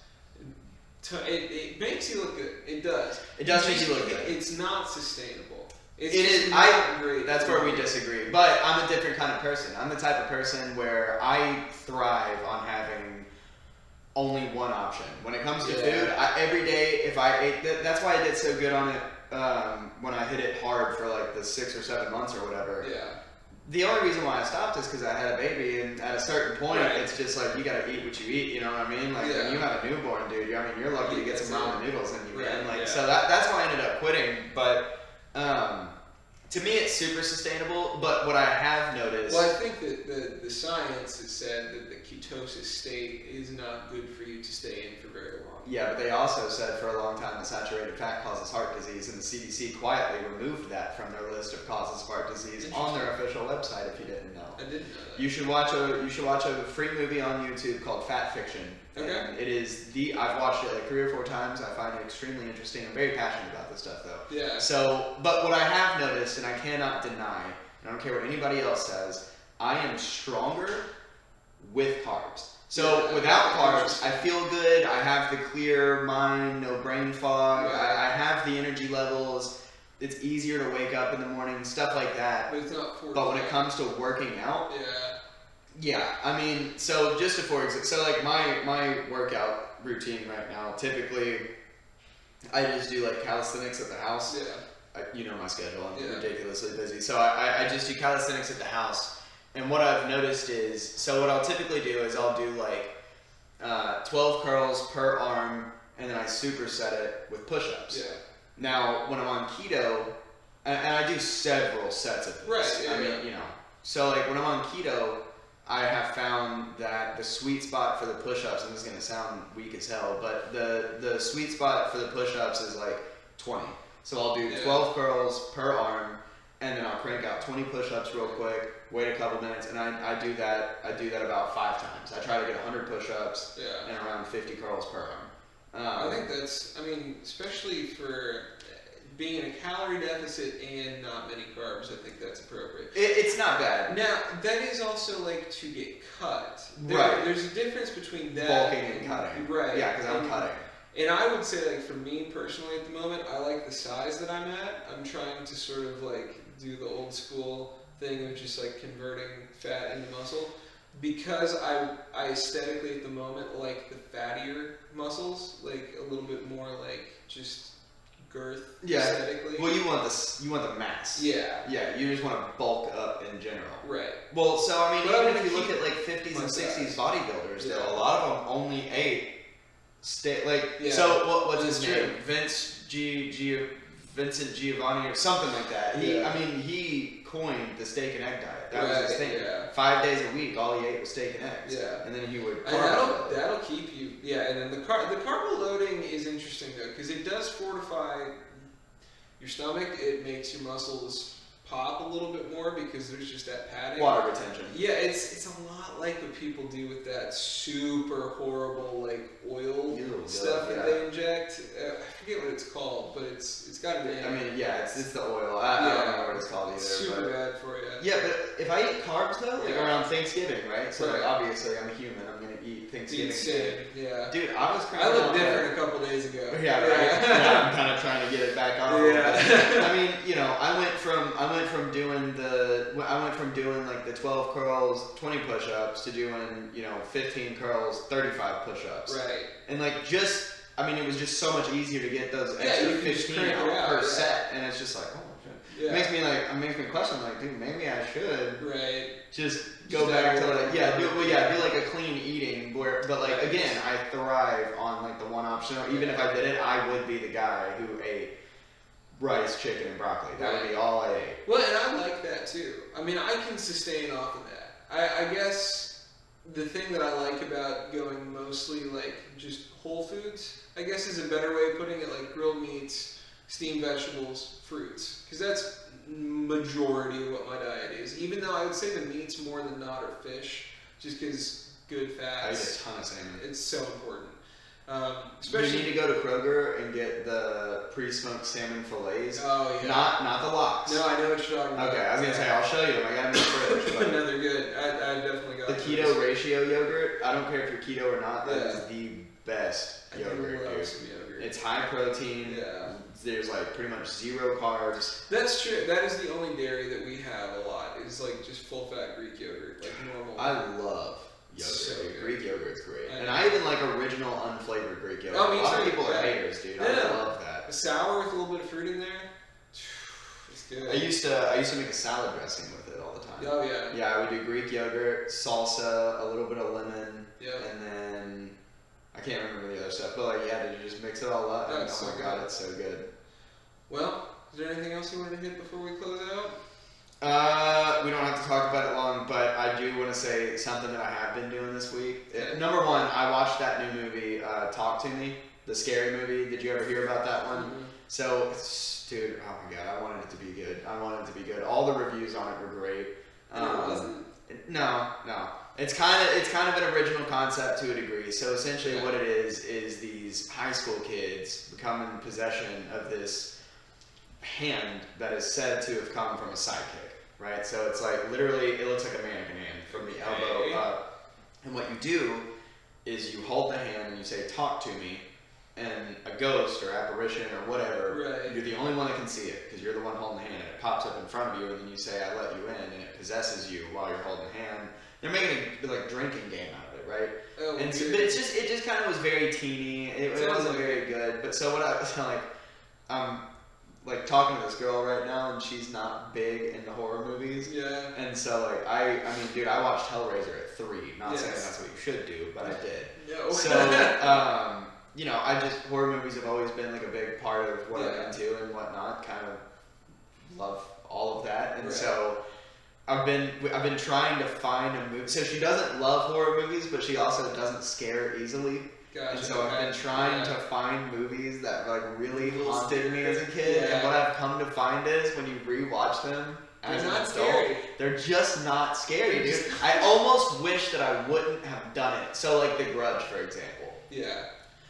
It makes you look good. It does. It does make you look good. It's not sustainable. It is. That's where we disagree. But I'm a different kind of person. I'm the type of person where I thrive on having only one option. When it comes to food, every day, if I ate that's why I did so good on it when I hit it hard for like the 6 or 7 months or whatever. Yeah. The only reason why I stopped is because I had a baby, and at a certain point, it's just like you gotta eat what you eat. You know what I mean? Like when you have a newborn, dude. You're lucky to get some ramen noodles in you, man. Like so that's why I ended up quitting. But to me, it's super sustainable, but what I have noticed... Well, I think that the science has said that the ketosis state is not good for you to stay in for very long. Yeah, but they also said for a long time that saturated fat causes heart disease, and the CDC quietly removed that from their list of causes of heart disease on their official website, if you didn't know. I didn't know that. You should watch a free movie on YouTube called Fat Fiction. Okay. And it is I've watched it like 3 or 4 times. I find it extremely interesting. I'm very passionate about this stuff, though. Yeah. So, but what I have noticed, and I cannot deny, and I don't care what anybody else says, I am stronger with carbs. So without carbs, I feel good. I have the clear mind, no brain fog. I have the energy levels. It's easier to wake up in the morning, stuff like that. But it's not for. But when it comes to working out, yeah, I mean, so just for example, so like my workout routine right now, typically, I just do like calisthenics at the house. Yeah. You know my schedule. I'm ridiculously busy, so I just do calisthenics at the house. And what I've noticed is, so what I'll typically do is I'll do like 12 curls per arm, and then I superset it with push-ups. Yeah. Now, when I'm on keto, and I do several sets of this. Right. Yeah, I mean, you know, so like when I'm on keto, I have found that the sweet spot for the push-ups, and this is going to sound weak as hell, but the sweet spot for the push-ups is like 20. So I'll do 12 curls per arm, and then I'll crank out 20 push-ups real quick, wait a couple minutes, and I do that about 5 times. I try to get 100 push-ups and around 50 curls per arm. I think that's, I mean, especially for being in a calorie deficit and not many carbs, I think that's appropriate. It's not bad. Now, that is also like to get cut. Right. There's a difference between that bulking and cutting. Right. Yeah, because I'm cutting. And I would say, like, for me personally at the moment, I like the size that I'm at. I'm trying to sort of, like, do the old school thing of just, like, converting fat into muscle. Because I aesthetically at the moment like the fattier muscles, like, a little bit more, like, just girth aesthetically. Well, you want the mass. Yeah. Yeah, you just want to bulk up in general. Right. Well, so, I mean, but even if you look at, like, 50s and 60s bodybuilders, though, a lot of them only ate... So what's his name? Vince Vincent Giovanni or something like that. He coined the steak and egg diet. That was his thing. Yeah. 5 days a week, all he ate was steak and eggs. Yeah. And then he would and that'll keep you. Yeah, and then the carb loading is interesting though, because it does fortify your stomach. It makes your muscles pop a little bit more because there's just that padding. Water retention. Yeah, it's a lot like what people do with that super horrible like oil stuff that they inject. I forget what it's called, but it's got a name. I mean, yeah, it's the oil. I don't know what it's called either. It's super bad for you. Yeah, but if I eat carbs though, like around Thanksgiving, right? So like, obviously I'm a human. I'm gonna eat Thanksgiving steak. Yeah. Dude, I was crazy. I looked different a couple days ago. Yeah, right. Yeah, I'm kind of trying to get it back on. Yeah. I mean, I went from doing like the 12 curls, 20 push-ups to doing 15 curls, 35 push-ups. Right. And like it was just so much easier to get those extra 15 out per set, and it's just like, oh shit. Yeah. It makes me question like, dude, maybe I should just go back to like do like a clean eating but like again, I thrive on like the one option. Even if I did it, I would be the guy who ate rice, chicken, and broccoli. That would be all I ate. Well, and I like that too. I mean, I can sustain off of that. I guess the thing that I like about going mostly like just whole foods, I guess is a better way of putting it, like grilled meats, steamed vegetables, fruits. Because that's majority of what my diet is. Even though I would say the meats more than not are fish, just because good fats. I eat a ton of salmon. It's so important. Especially, you need to go to Kroger and get the pre-smoked salmon fillets. Oh yeah. Not the locks. No, I know what you're talking about. Okay, I was gonna say I'll show you them. I got them in the fridge. No, they're good. I definitely got the keto ratio yogurt. I don't care if you're keto or not. That is the best yogurt, dude. It's high protein. Yeah. There's like pretty much zero carbs. That's true. That is the only dairy that we have a lot. Is like just full fat Greek yogurt, like normal. I love yogurt. So Greek yogurt's great. And I even like original unflavored Greek yogurt. Oh, me a lot too. of people are haters, dude. I love that. A sour with a little bit of fruit in there. It's good. I used to make a salad dressing with it all the time. Oh yeah. Yeah, I would do Greek yogurt, salsa, a little bit of lemon, yeah, and then I can't remember the other stuff. But like, did you just mix it all up? And oh my god, it's so good. Well, is there anything else you wanted to hit before we close out? We don't have to talk about it long, but I do want to say something that I have been doing this week. Number one, I watched that new movie, Talk to Me, the scary movie. Did you ever hear about that one? Mm-hmm. So, dude, oh my god, I wanted it to be good. All the reviews on it were great. No. It's kind of an original concept to a degree. So essentially, what it is these high school kids become in possession of this hand that is said to have come from a sidekick, right? So it's like literally, it looks like a mannequin hand from the elbow up. And what you do is you hold the hand and you say, "Talk to me," and a ghost or apparition or whatever, you're the only one that can see it because you're the one holding the hand, and it pops up in front of you, and then you say, "I let you in," and it possesses you while you're holding the hand. They're making a like drinking game out of it, right? Oh, and so, but it just kind of was very teeny. It wasn't very good. But so what I was like talking to this girl right now, and she's not big into horror movies. Yeah. And so like I mean, dude, I watched Hellraiser at 3. Not saying that's what you should do, but I did. No. So horror movies have always been like a big part of what I'm into and whatnot. Kind of love all of that, and so I've been trying to find a movie. So she doesn't love horror movies, but she also doesn't scare easily. Gotcha. And so I've been trying to find movies that like really haunted me as a kid. And what I've come to find is when you rewatch them as an adult, they're just not scary. Dude. I almost wish that I wouldn't have done it. So like The Grudge, for example. Yeah.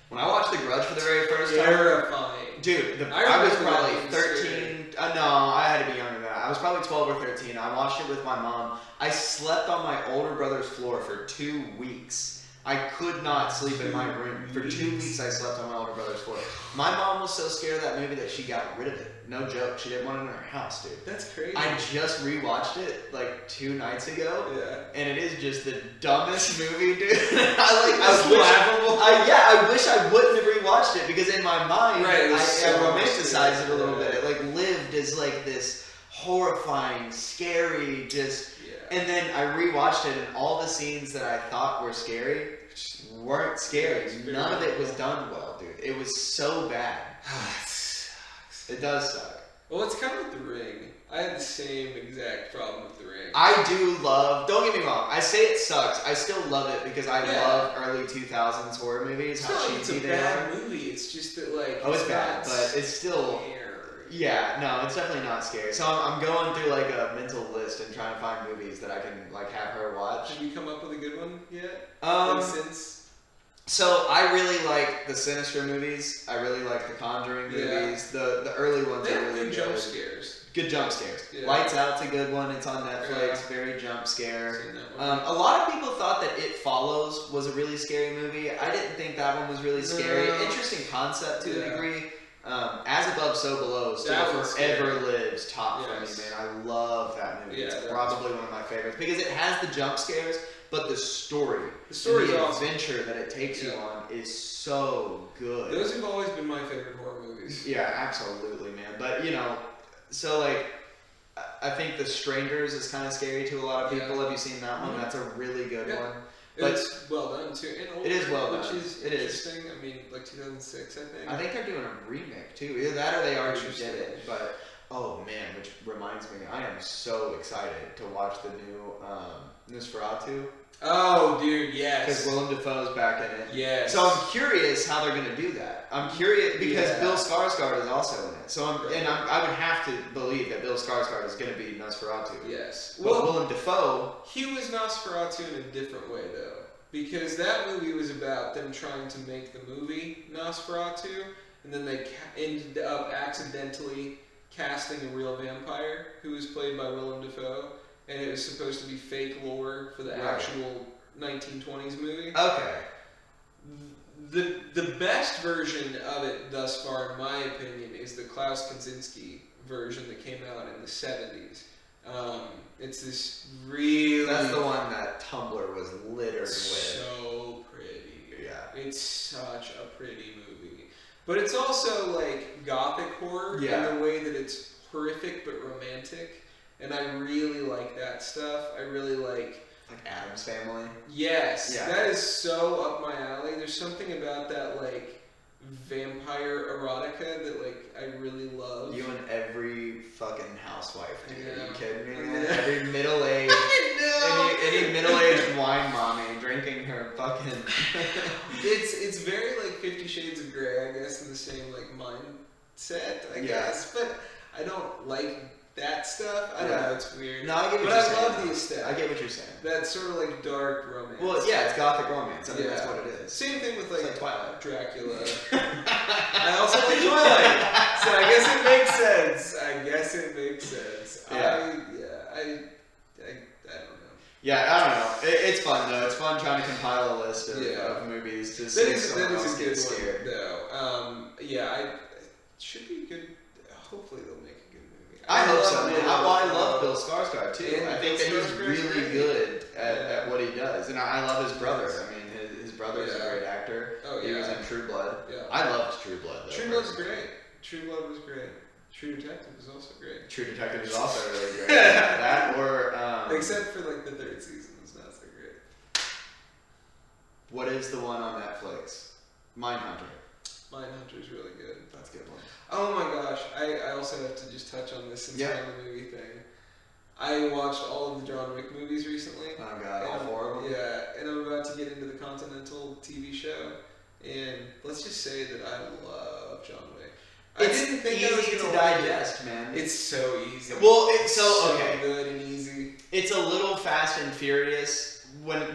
When I watched The Grudge for the very first time, terrifying. Dude, I was probably 13. No, I had to be younger than that. I was probably 12 or 13. I watched it with my mom. I slept on my older brother's floor for 2 weeks. I could not sleep in my room. For 2 weeks, I slept on my older brother's floor. My mom was so scared of that movie that she got rid of it. No joke. She didn't want it in her house, dude. That's crazy. I just rewatched it like 2 nights ago. Yeah. And it is just the dumbest movie, dude. I wish I wouldn't have rewatched it because in my mind, I romanticized it a little bit. It like lived as like this horrifying, scary, and then I rewatched it, and all the scenes that I thought were scary weren't scary. None of it was done well, dude. It was so bad. It does suck. Well, it's kind of with The Ring. I had the same exact problem with The Ring. I do love, don't get me wrong, I say it sucks. I still love it because I love early 2000s horror movies. It's how not like cheesy it's a they bad are. movie. It's just that, like, Oh, it's bad, but it's still... scary. Yeah, no, it's definitely not scary. So I'm going through like a mental list and trying to find movies that I can like have her watch. Have you come up with a good one yet? Since? So I really like the Sinister movies. I really like the Conjuring movies. The early ones they are have really good jump scares. Good jump scares. Yeah. Lights Out's a good one. It's on Netflix. Yeah. Very jump scare. Seen that one. A lot of people thought that It Follows was a really scary movie. I didn't think that one was really scary. No. Interesting concept to a degree. As Above, So Below still That one's forever scary. lives top for me, man. I love that movie. Yeah, It's that probably one of my favorites because it has the jump scares, but the story, story's the awesome. adventure that it takes you on is so good. Those have always been my favorite horror movies. Yeah, absolutely, man. But so like, I think The Strangers is kind of scary to a lot of people. Have you seen that one? That's a really good one. But it's well done too. And older, it is well done. Which is it interesting. I mean, like 2006, I think. I think they're doing a remake too. Either that or they already Interesting. did it. But oh man, which reminds me, I am so excited to watch the new Nosferatu. Oh, dude, yes. Because Willem Dafoe's back in it. Yes. So I'm curious how they're going to do that. I'm curious because Yeah. Bill Skarsgård is also in it. So I would have to believe that Bill Skarsgård is going to be Nosferatu. Yes. But Willem Dafoe. He was Nosferatu in a different way, though. Because that movie was about them trying to make the movie Nosferatu, and then they ended up accidentally casting a real vampire who was played by Willem Dafoe, and it was supposed to be fake lore for the actual 1920s movie. Okay. The best version of it thus far, in my opinion, is the Klaus Kinski version that came out in the 70s. It's this really... That's the one that Tumblr was littered with. So pretty. Yeah. It's such a pretty movie. But it's also like gothic horror in the way that it's horrific but romantic. And I really like that stuff. I really like... Like Addams Family? Yes. Yeah. That is so up my alley. There's something about that, like, vampire erotica that, like, I really love. You and every fucking housewife, dude. Yeah. Are you kidding me? Yeah. Man? Every middle-aged... Any middle-aged wine mommy drinking her fucking... It's very, like, 50 Shades of Grey, I guess, in the same, like, mindset, I guess. But I don't like... that stuff, I don't know, it's weird. No, I get what but you're I saying. love the aesthetic. I get what you're saying. That sort of like dark romance. Well, yeah, it's gothic romance. I mean, that's what it is. Same thing with It's like Twilight. Dracula. I also like Twilight, so I guess it makes sense. Yeah. I don't know. Yeah, I don't know. It's fun though. It's fun trying to compile a list of movies to see someone else get scared. Though. It should be good. Hopefully they'll make a good movie. I hope so, man. I love Bill Bill. Skarsgård too. And I think that Bill he's Skarsgård's really great. good at what he does, and I love his brother. I mean, his brother's a Yeah. great actor. Oh, He was yeah. in True Blood. Yeah. I loved True Blood. Though, True Blood's great. True Blood was great. True Detective was also great. True Detective is also really great. That or Except for like the third season was not so great. what is the one on Netflix? Mindhunter. Mindhunter's really good. That's a good one. Oh my gosh, I also have to just touch on this since we're on the movie thing. I watched all of the John Wick movies recently. Oh god, all four of them? Yeah, and I'm about to get into the Continental TV show, and let's just say that I love John Wick. It's I didn't think I was easy gonna to like digest, it. man. It's so easy. Well, it's so so okay. good and easy. It's a little Fast and Furious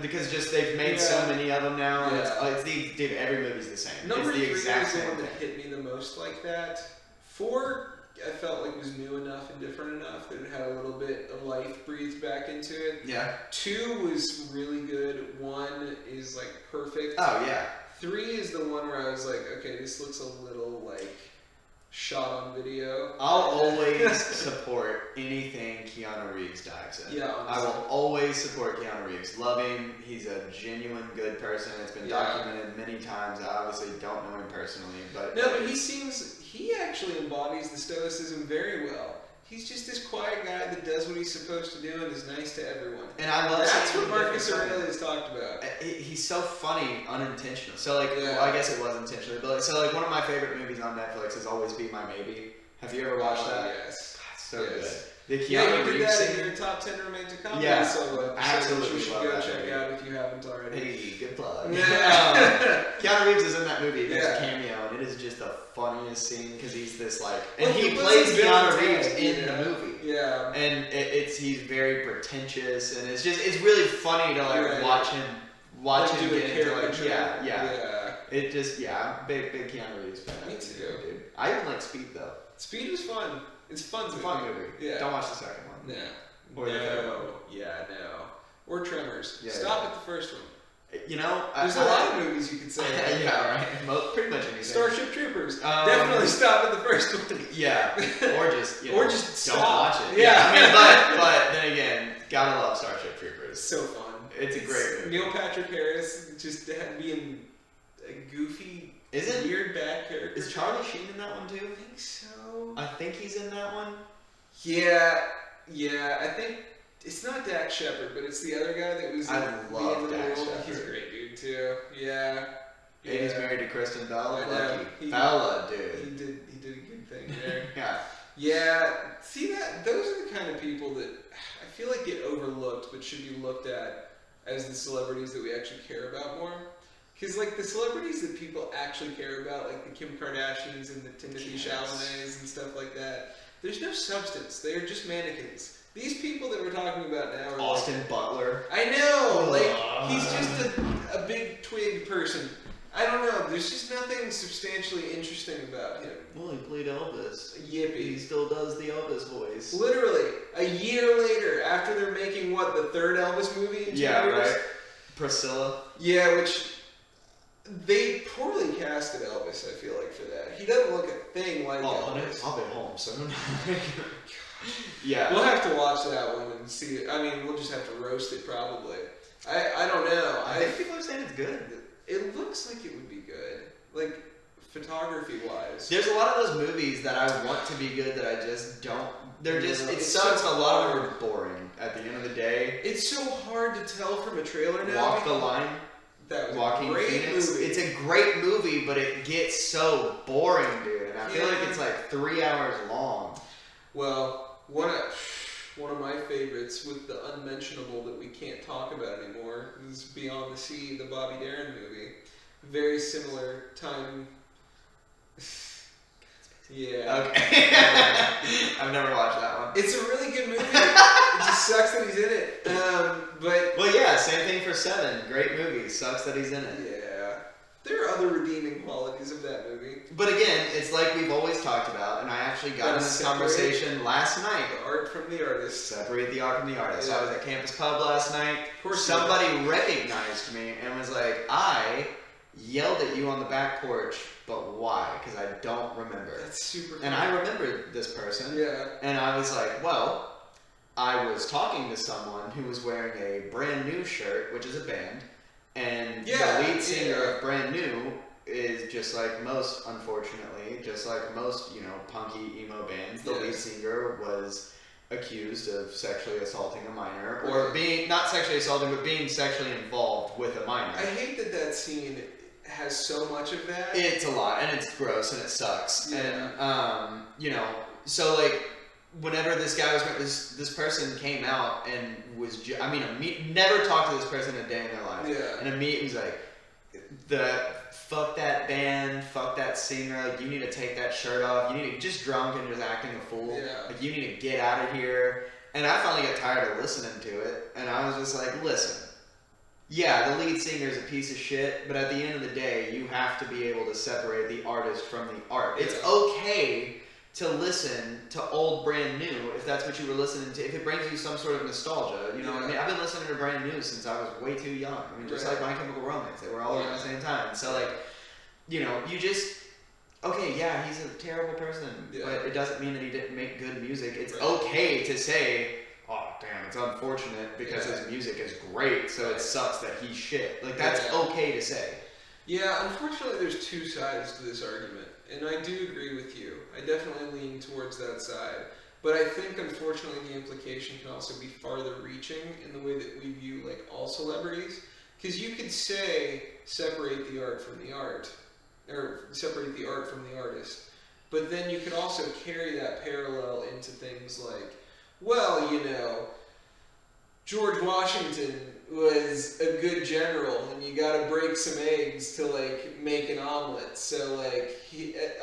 because just they've made so many of them now. And dude, every movie's the same. Number it's the 3 exact was the same one that thing. hit me the most like that. 4, I felt like was new enough and different enough that it had a little bit of life breathed back into it. Yeah. 2 was really good. 1 is like perfect. Oh yeah. 3 is the one where I was like, okay, this looks a little like shot on video. I'll always support anything Keanu Reeves dives in. Yeah, I will always support Keanu Reeves. Love him. He's a genuine good person. It's been documented many times. I obviously don't know him personally, but he actually embodies the Stoicism very well. He's just this quiet guy that does what he's supposed to do and is nice to everyone. And I love that's seeing what him Marcus different Aurelius talked about. He's so funny, unintentional. So like, well, I guess it was intentional, but so like one of my favorite movies on Netflix is Always Be My Maybe. Have you ever watched that? Yes. So yes. good. The Yeah, Keanu you did Reeves that in scene. your top 10 romantic comedies. Yeah, So absolutely you should love go that check movie. out if you haven't already. Hey, good plug. Yeah. Keanu Reeves is in that movie. He makes a Yeah. cameo, and it is just the funniest scene because he's this like, Well, and he he plays was Keanu villain Reeves type, in yeah. the movie. Yeah. And he's very pretentious, and it's really funny to like Right. watch him do a get into like caricature. yeah. It just big Keanu Reeves fan. Me too. Dude. I even like Speed though. Speed was fun. It's fun. It's a fun movie. Yeah. Don't watch the second one. No. Or the third one. Yeah, no. Or Tremors. Yeah, Stop yeah. at the first one. You know, There's a lot of movies you could say. yeah, right. Pretty much anything. Starship Troopers. Definitely stop at the first one. Yeah, or just Or just don't stop. watch it. Yeah. I mean, but then again, gotta love Starship Troopers. So fun. It's a great movie. Neil Patrick Harris just being a goofy, weird bad character. Is Charlie Sheen in that one too? I think so. I think he's in that one. Yeah. I think it's not Dak Shepard, but it's the other guy that was. I love in the Dak World. Shepard. He's a great dude too. Yeah. And he's married to Kristen Bell. I know. Lucky Bella, dude. He did a good thing there. Yeah. Yeah, see that? Those are the kind of people that I feel like get overlooked, but should be looked at as the celebrities that we actually care about more. Because like the celebrities that people actually care about, like the Kim Kardashians and the Timothy Chalamets and stuff like that, there's no substance. They are just mannequins. These people that we're talking about now are Austin Butler. I know, like he's just a big twig person. I don't know. There's just nothing substantially interesting about him. Well, he played Elvis. Yippee. He still does the Elvis voice. Literally, a year later, after they're making the third Elvis movie in 2 years? Right. Priscilla. Yeah, which they poorly casted Elvis, I feel like, for that. He doesn't look a thing like Elvis. I'll be home soon. Yeah. We'll have to watch that one and see it. I mean, we'll just have to roast it probably. I don't know. I think people are saying it's good. It looks like it would be good. Like, photography-wise. There's a lot of those movies that I want to be good that I just don't. They're just. No, it it's sucks. so A lot of them hard. are boring. At the end of the day. It's so hard to tell from a trailer now. Walk the Line. That was Walking a great Phoenix. movie. It's a great movie, but it gets so boring, dude. And I feel like it's like 3 hours long. Well, one of my favorites with the unmentionable that we can't talk about anymore is Beyond the Sea, the Bobby Darin movie. Very similar time. Yeah. Okay. I've never watched that one. It's a really good movie. It just sucks that he's in it. But Well, yeah, same thing for Seven. Great movie. Sucks that he's in it. yeah, there are other redeeming qualities of that movie. But again, it's like we've always talked about, and I actually got in this Separate conversation last night. The art from the artist. Separate the art from the artist. Yeah. I was at Campus Pub last night. Of course. Somebody recognized me and was like, I yelled at you on the back porch, but why? Because I don't remember. That's super And funny. I remembered this person. Yeah. And I was like, well, I was talking to someone who was wearing a Brand New shirt, which is a band, and Yeah, the lead singer yeah. of Brand New is just like most, unfortunately, just like most, punky emo bands, the lead Yes. singer was accused of sexually assaulting a minor, or Right. being, not sexually assaulting, but being sexually involved with a minor. I hate that scene has so much of that. It's a lot, and it's gross, and it sucks. Yeah. And so like, whenever this guy was, this person came out and was, never talked to this person a day in their life. Yeah. And immediately was like, fuck that band, fuck that singer. Like, you need to take that shirt off. You need to just drunk and just acting a fool. Yeah. Like, you need to get out of here. And I finally got tired of listening to it, and I was just like, listen. Yeah, the lead singer is a piece of shit, but at the end of the day, you have to be able to separate the artist from the art. It's okay to listen to old Brand New if that's what you were listening to, if it brings you some sort of nostalgia. You know what I mean? I've been listening to Brand New since I was way too young. I mean, just like My Chemical Romance. They were all around the same time. So, like, you just... Okay, yeah, he's a terrible person, but it doesn't mean that he didn't make good music. It's okay to say... Oh, damn, it's unfortunate because his music is great, so it sucks that he's shit. Like, that's okay to say. Yeah, unfortunately, there's two sides to this argument, and I do agree with you. I definitely lean towards that side. But I think, unfortunately, the implication can also be farther reaching in the way that we view, like, all celebrities. Because you could say, separate the art from the art, or separate the art from the artist. But then you could also carry that parallel into things like, well, George Washington was a good general, and you gotta break some eggs to like make an omelet. So like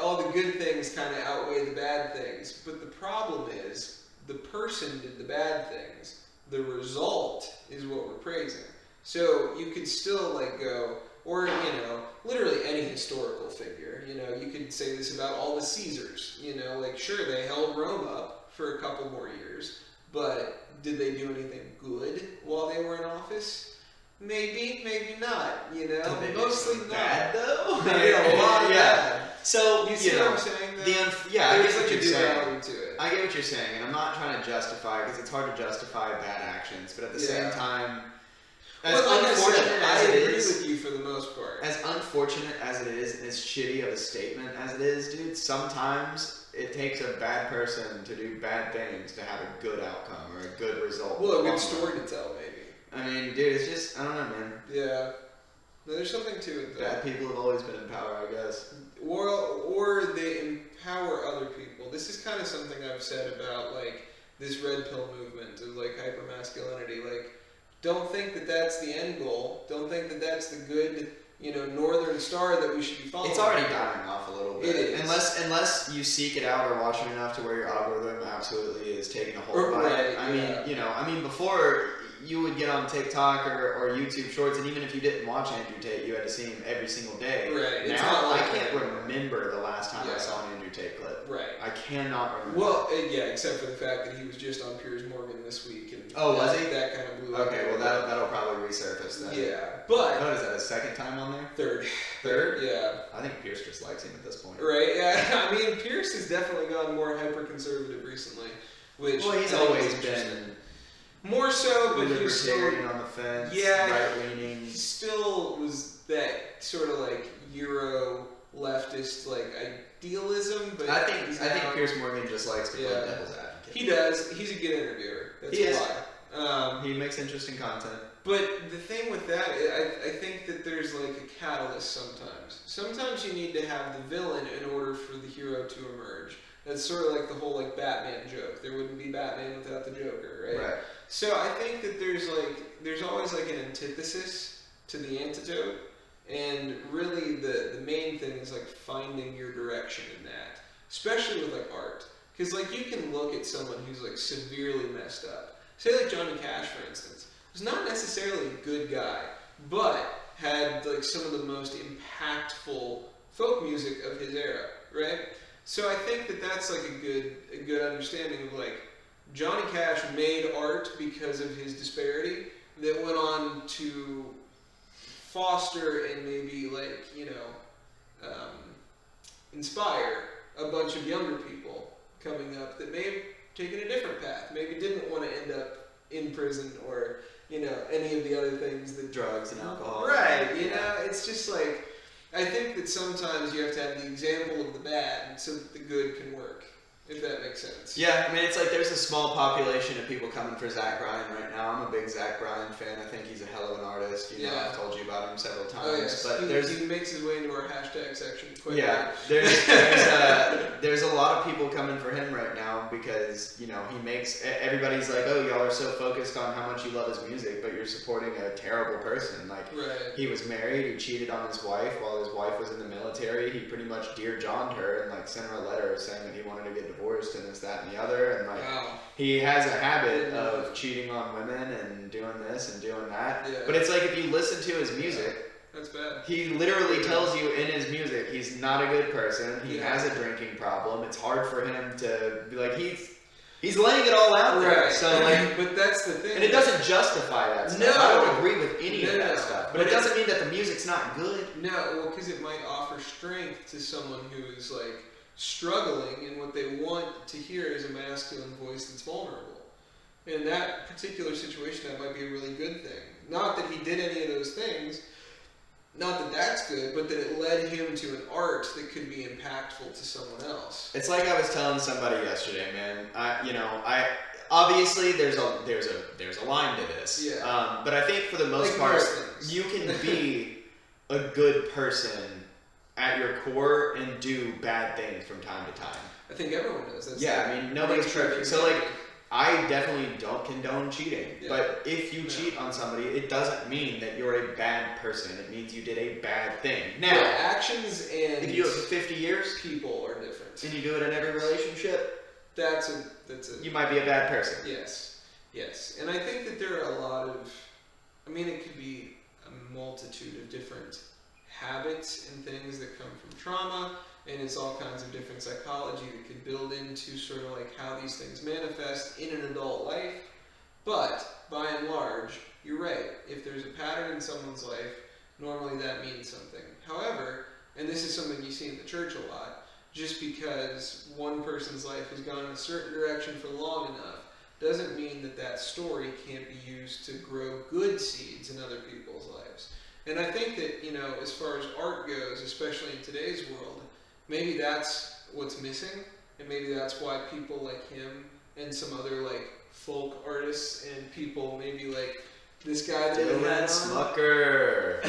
all the good things kind of outweigh the bad things. But the problem is the person did the bad things. The result is what we're praising. So you could still like go, or literally any historical figure. You could say this about all the Caesars. Like sure they held Rome up for a couple more years, but did they do anything good while they were in office? Maybe, maybe not. Mostly not. Bad though. They did a lot of bad. So you see what I'm saying? Though? I get what you're saying. Value to it. I get what you're saying, and I'm not trying to justify because it's hard to justify bad actions, but at the same time, as unfortunate as it is, I agree with you for the most part. As unfortunate as it is, and as shitty of a statement as it is, dude, sometimes it takes a bad person to do bad things to have a good outcome or a good result. Well, a good story to tell, maybe. I mean, dude, it's just, I don't know, man. Yeah. No, there's something to it, though. Bad people have always been in power, I guess. Or they empower other people. This is kind of something I've said about, like, this red pill movement of, like, hypermasculinity. Like, don't think that that's the end goal. Don't think that that's the good, northern star that we should be following. It's already dying off a little bit. It is. Unless you seek it out or watch it enough to where your algorithm absolutely is taking a hold by it. I mean, before you would get on TikTok or YouTube Shorts, and even if you didn't watch Andrew Tate, you had to see him every single day. Right. Now, I can't remember the last time I saw an Andrew Tate clip. Right. I cannot remember. Well, except for the fact that he was just on Piers Morgan this week. And was he? That kind of blew up. Okay, well, that'll probably resurface then. Yeah, but... What is that, his second time on there? Third? Yeah. I think Pierce just likes him at this point. Right, yeah. I mean, Pierce has definitely gone more hyper-conservative recently. Which he's always been... More so, but he was still on the fence, right-leaning. He still was that sort of like Euro leftist like idealism, but I think Piers Morgan just likes to play devil's advocate. He does. He's a good interviewer. That's why. He makes interesting content. But the thing with that, I think that there's like a catalyst sometimes. Sometimes you need to have the villain in order for the hero to emerge. That's sort of like the whole like Batman joke. There wouldn't be Batman without the Joker, right? Right. So I think that there's always like an antithesis to the antidote, and really the main thing is like finding your direction in that, especially with like art, because like you can look at someone who's like severely messed up. Say like Johnny Cash, for instance, was not necessarily a good guy, but had like some of the most impactful folk music of his era, right? So I think that that's like a good understanding of like Johnny Cash made art because of his disparity that went on to foster and maybe like inspire a bunch of younger people coming up that may have taken a different path, maybe didn't want to end up in prison or any of the other things that drugs and alcohol. Right, it's just like. I think that sometimes you have to have the example of the bad so that the good can work, if that makes sense. Yeah, I mean, it's like there's a small population of people coming for Zach Bryan right now. I'm a big Zach Bryan fan. I think he's a hell of an artist. I've told you about him several times. Oh, yes. But he makes his way into our hashtag section quite there's a lot of people coming for him right now because, he makes... Everybody's like, oh, y'all are so focused on how much you love his music, but you're supporting a terrible person. Like, He was married, he cheated on his wife while his wife was in the military. He pretty much Dear John'd her and, like, sent her a letter saying that he wanted to get divorced and this, that, and the other. And, like, he has a habit of cheating on women and doing this and doing that. Yeah. But it's like if you listen to his music... That's bad. He literally tells you in his music he's not a good person. He has a drinking problem. It's hard for him to be like he's laying it all out there. Right. So like, but that's the thing. And it doesn't justify that stuff. No. I don't agree with any of that stuff. But it doesn't mean that the music's not good. No, well, because it might offer strength to someone who is like struggling, and what they want to hear is a masculine voice that's vulnerable. In that particular situation, that might be a really good thing. Not that he did any of those things. Not that that's good, but that it led him to an art that could be impactful to someone else. It's like I was telling somebody yesterday, man. I obviously there's a line to this. Yeah. But I think for the most part, you can be a good person at your core and do bad things from time to time. I think everyone does. That's I mean, nobody's perfect. So, like, I definitely don't condone cheating. Yeah. But if you cheat on somebody, it doesn't mean that you're a bad person. It means you did a bad thing. Now, actions and if you do it for 50 years, people are different. And you do it in every relationship, that's a you might be a bad person. Yes. And I think that there are a lot of, I mean, it could be a multitude of different habits and things that come from trauma, and it's all kinds of different psychology that could build into sort of like how these things manifest in an adult life. But by and large, you're right. If there's a pattern in someone's life, normally that means something. However, and this is something you see in the church a lot, just because one person's life has gone in a certain direction for long enough doesn't mean that that story can't be used to grow good seeds in other people's lives. And I think that, as far as art goes, especially in today's world, maybe that's what's missing, and maybe that's why people like him and some other like folk artists and people maybe like this guy that we had Smucker.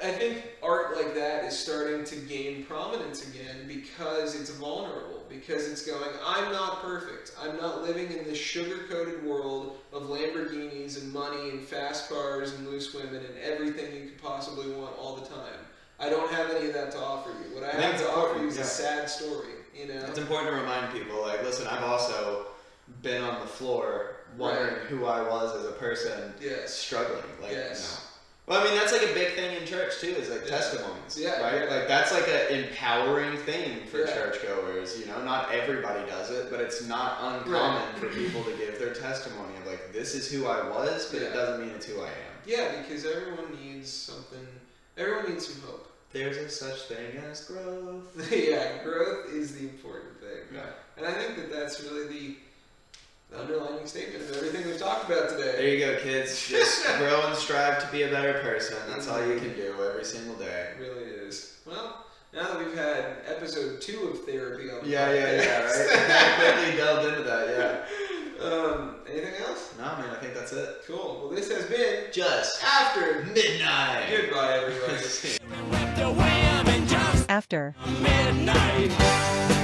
I think art like that is starting to gain prominence again because it's vulnerable, because it's going, I'm not perfect. I'm not living in this sugar-coated world of Lamborghinis and money and fast cars and loose women and everything you could possibly want all the time. I don't have any of that to offer you. What I have to offer you is a sad story, It's important to remind people, like, listen, I've also been on the floor wondering who I was as a person, struggling. Like, Well, I mean, that's like a big thing in church too, is like testimonies, right? Like that's like an empowering thing for churchgoers. Not everybody does it, but it's not uncommon for people to give their testimony of like, this is who I was, but it doesn't mean it's who I am. Yeah, because everyone needs something. Everyone needs some hope. There's a such thing as growth. Growth is the important thing. Yeah. And I think that that's really the underlying statement of everything we've talked about today. There you go, kids. Just grow and strive to be a better person. That's all you can do every single day. It really is. Well, now that we've had episode 2 of therapy on the podcast. Right? Quickly delved into that, anything else? No, man, I think that's it. Cool. Well, this has been Just After Midnight. Goodbye, everybody. After Midnight.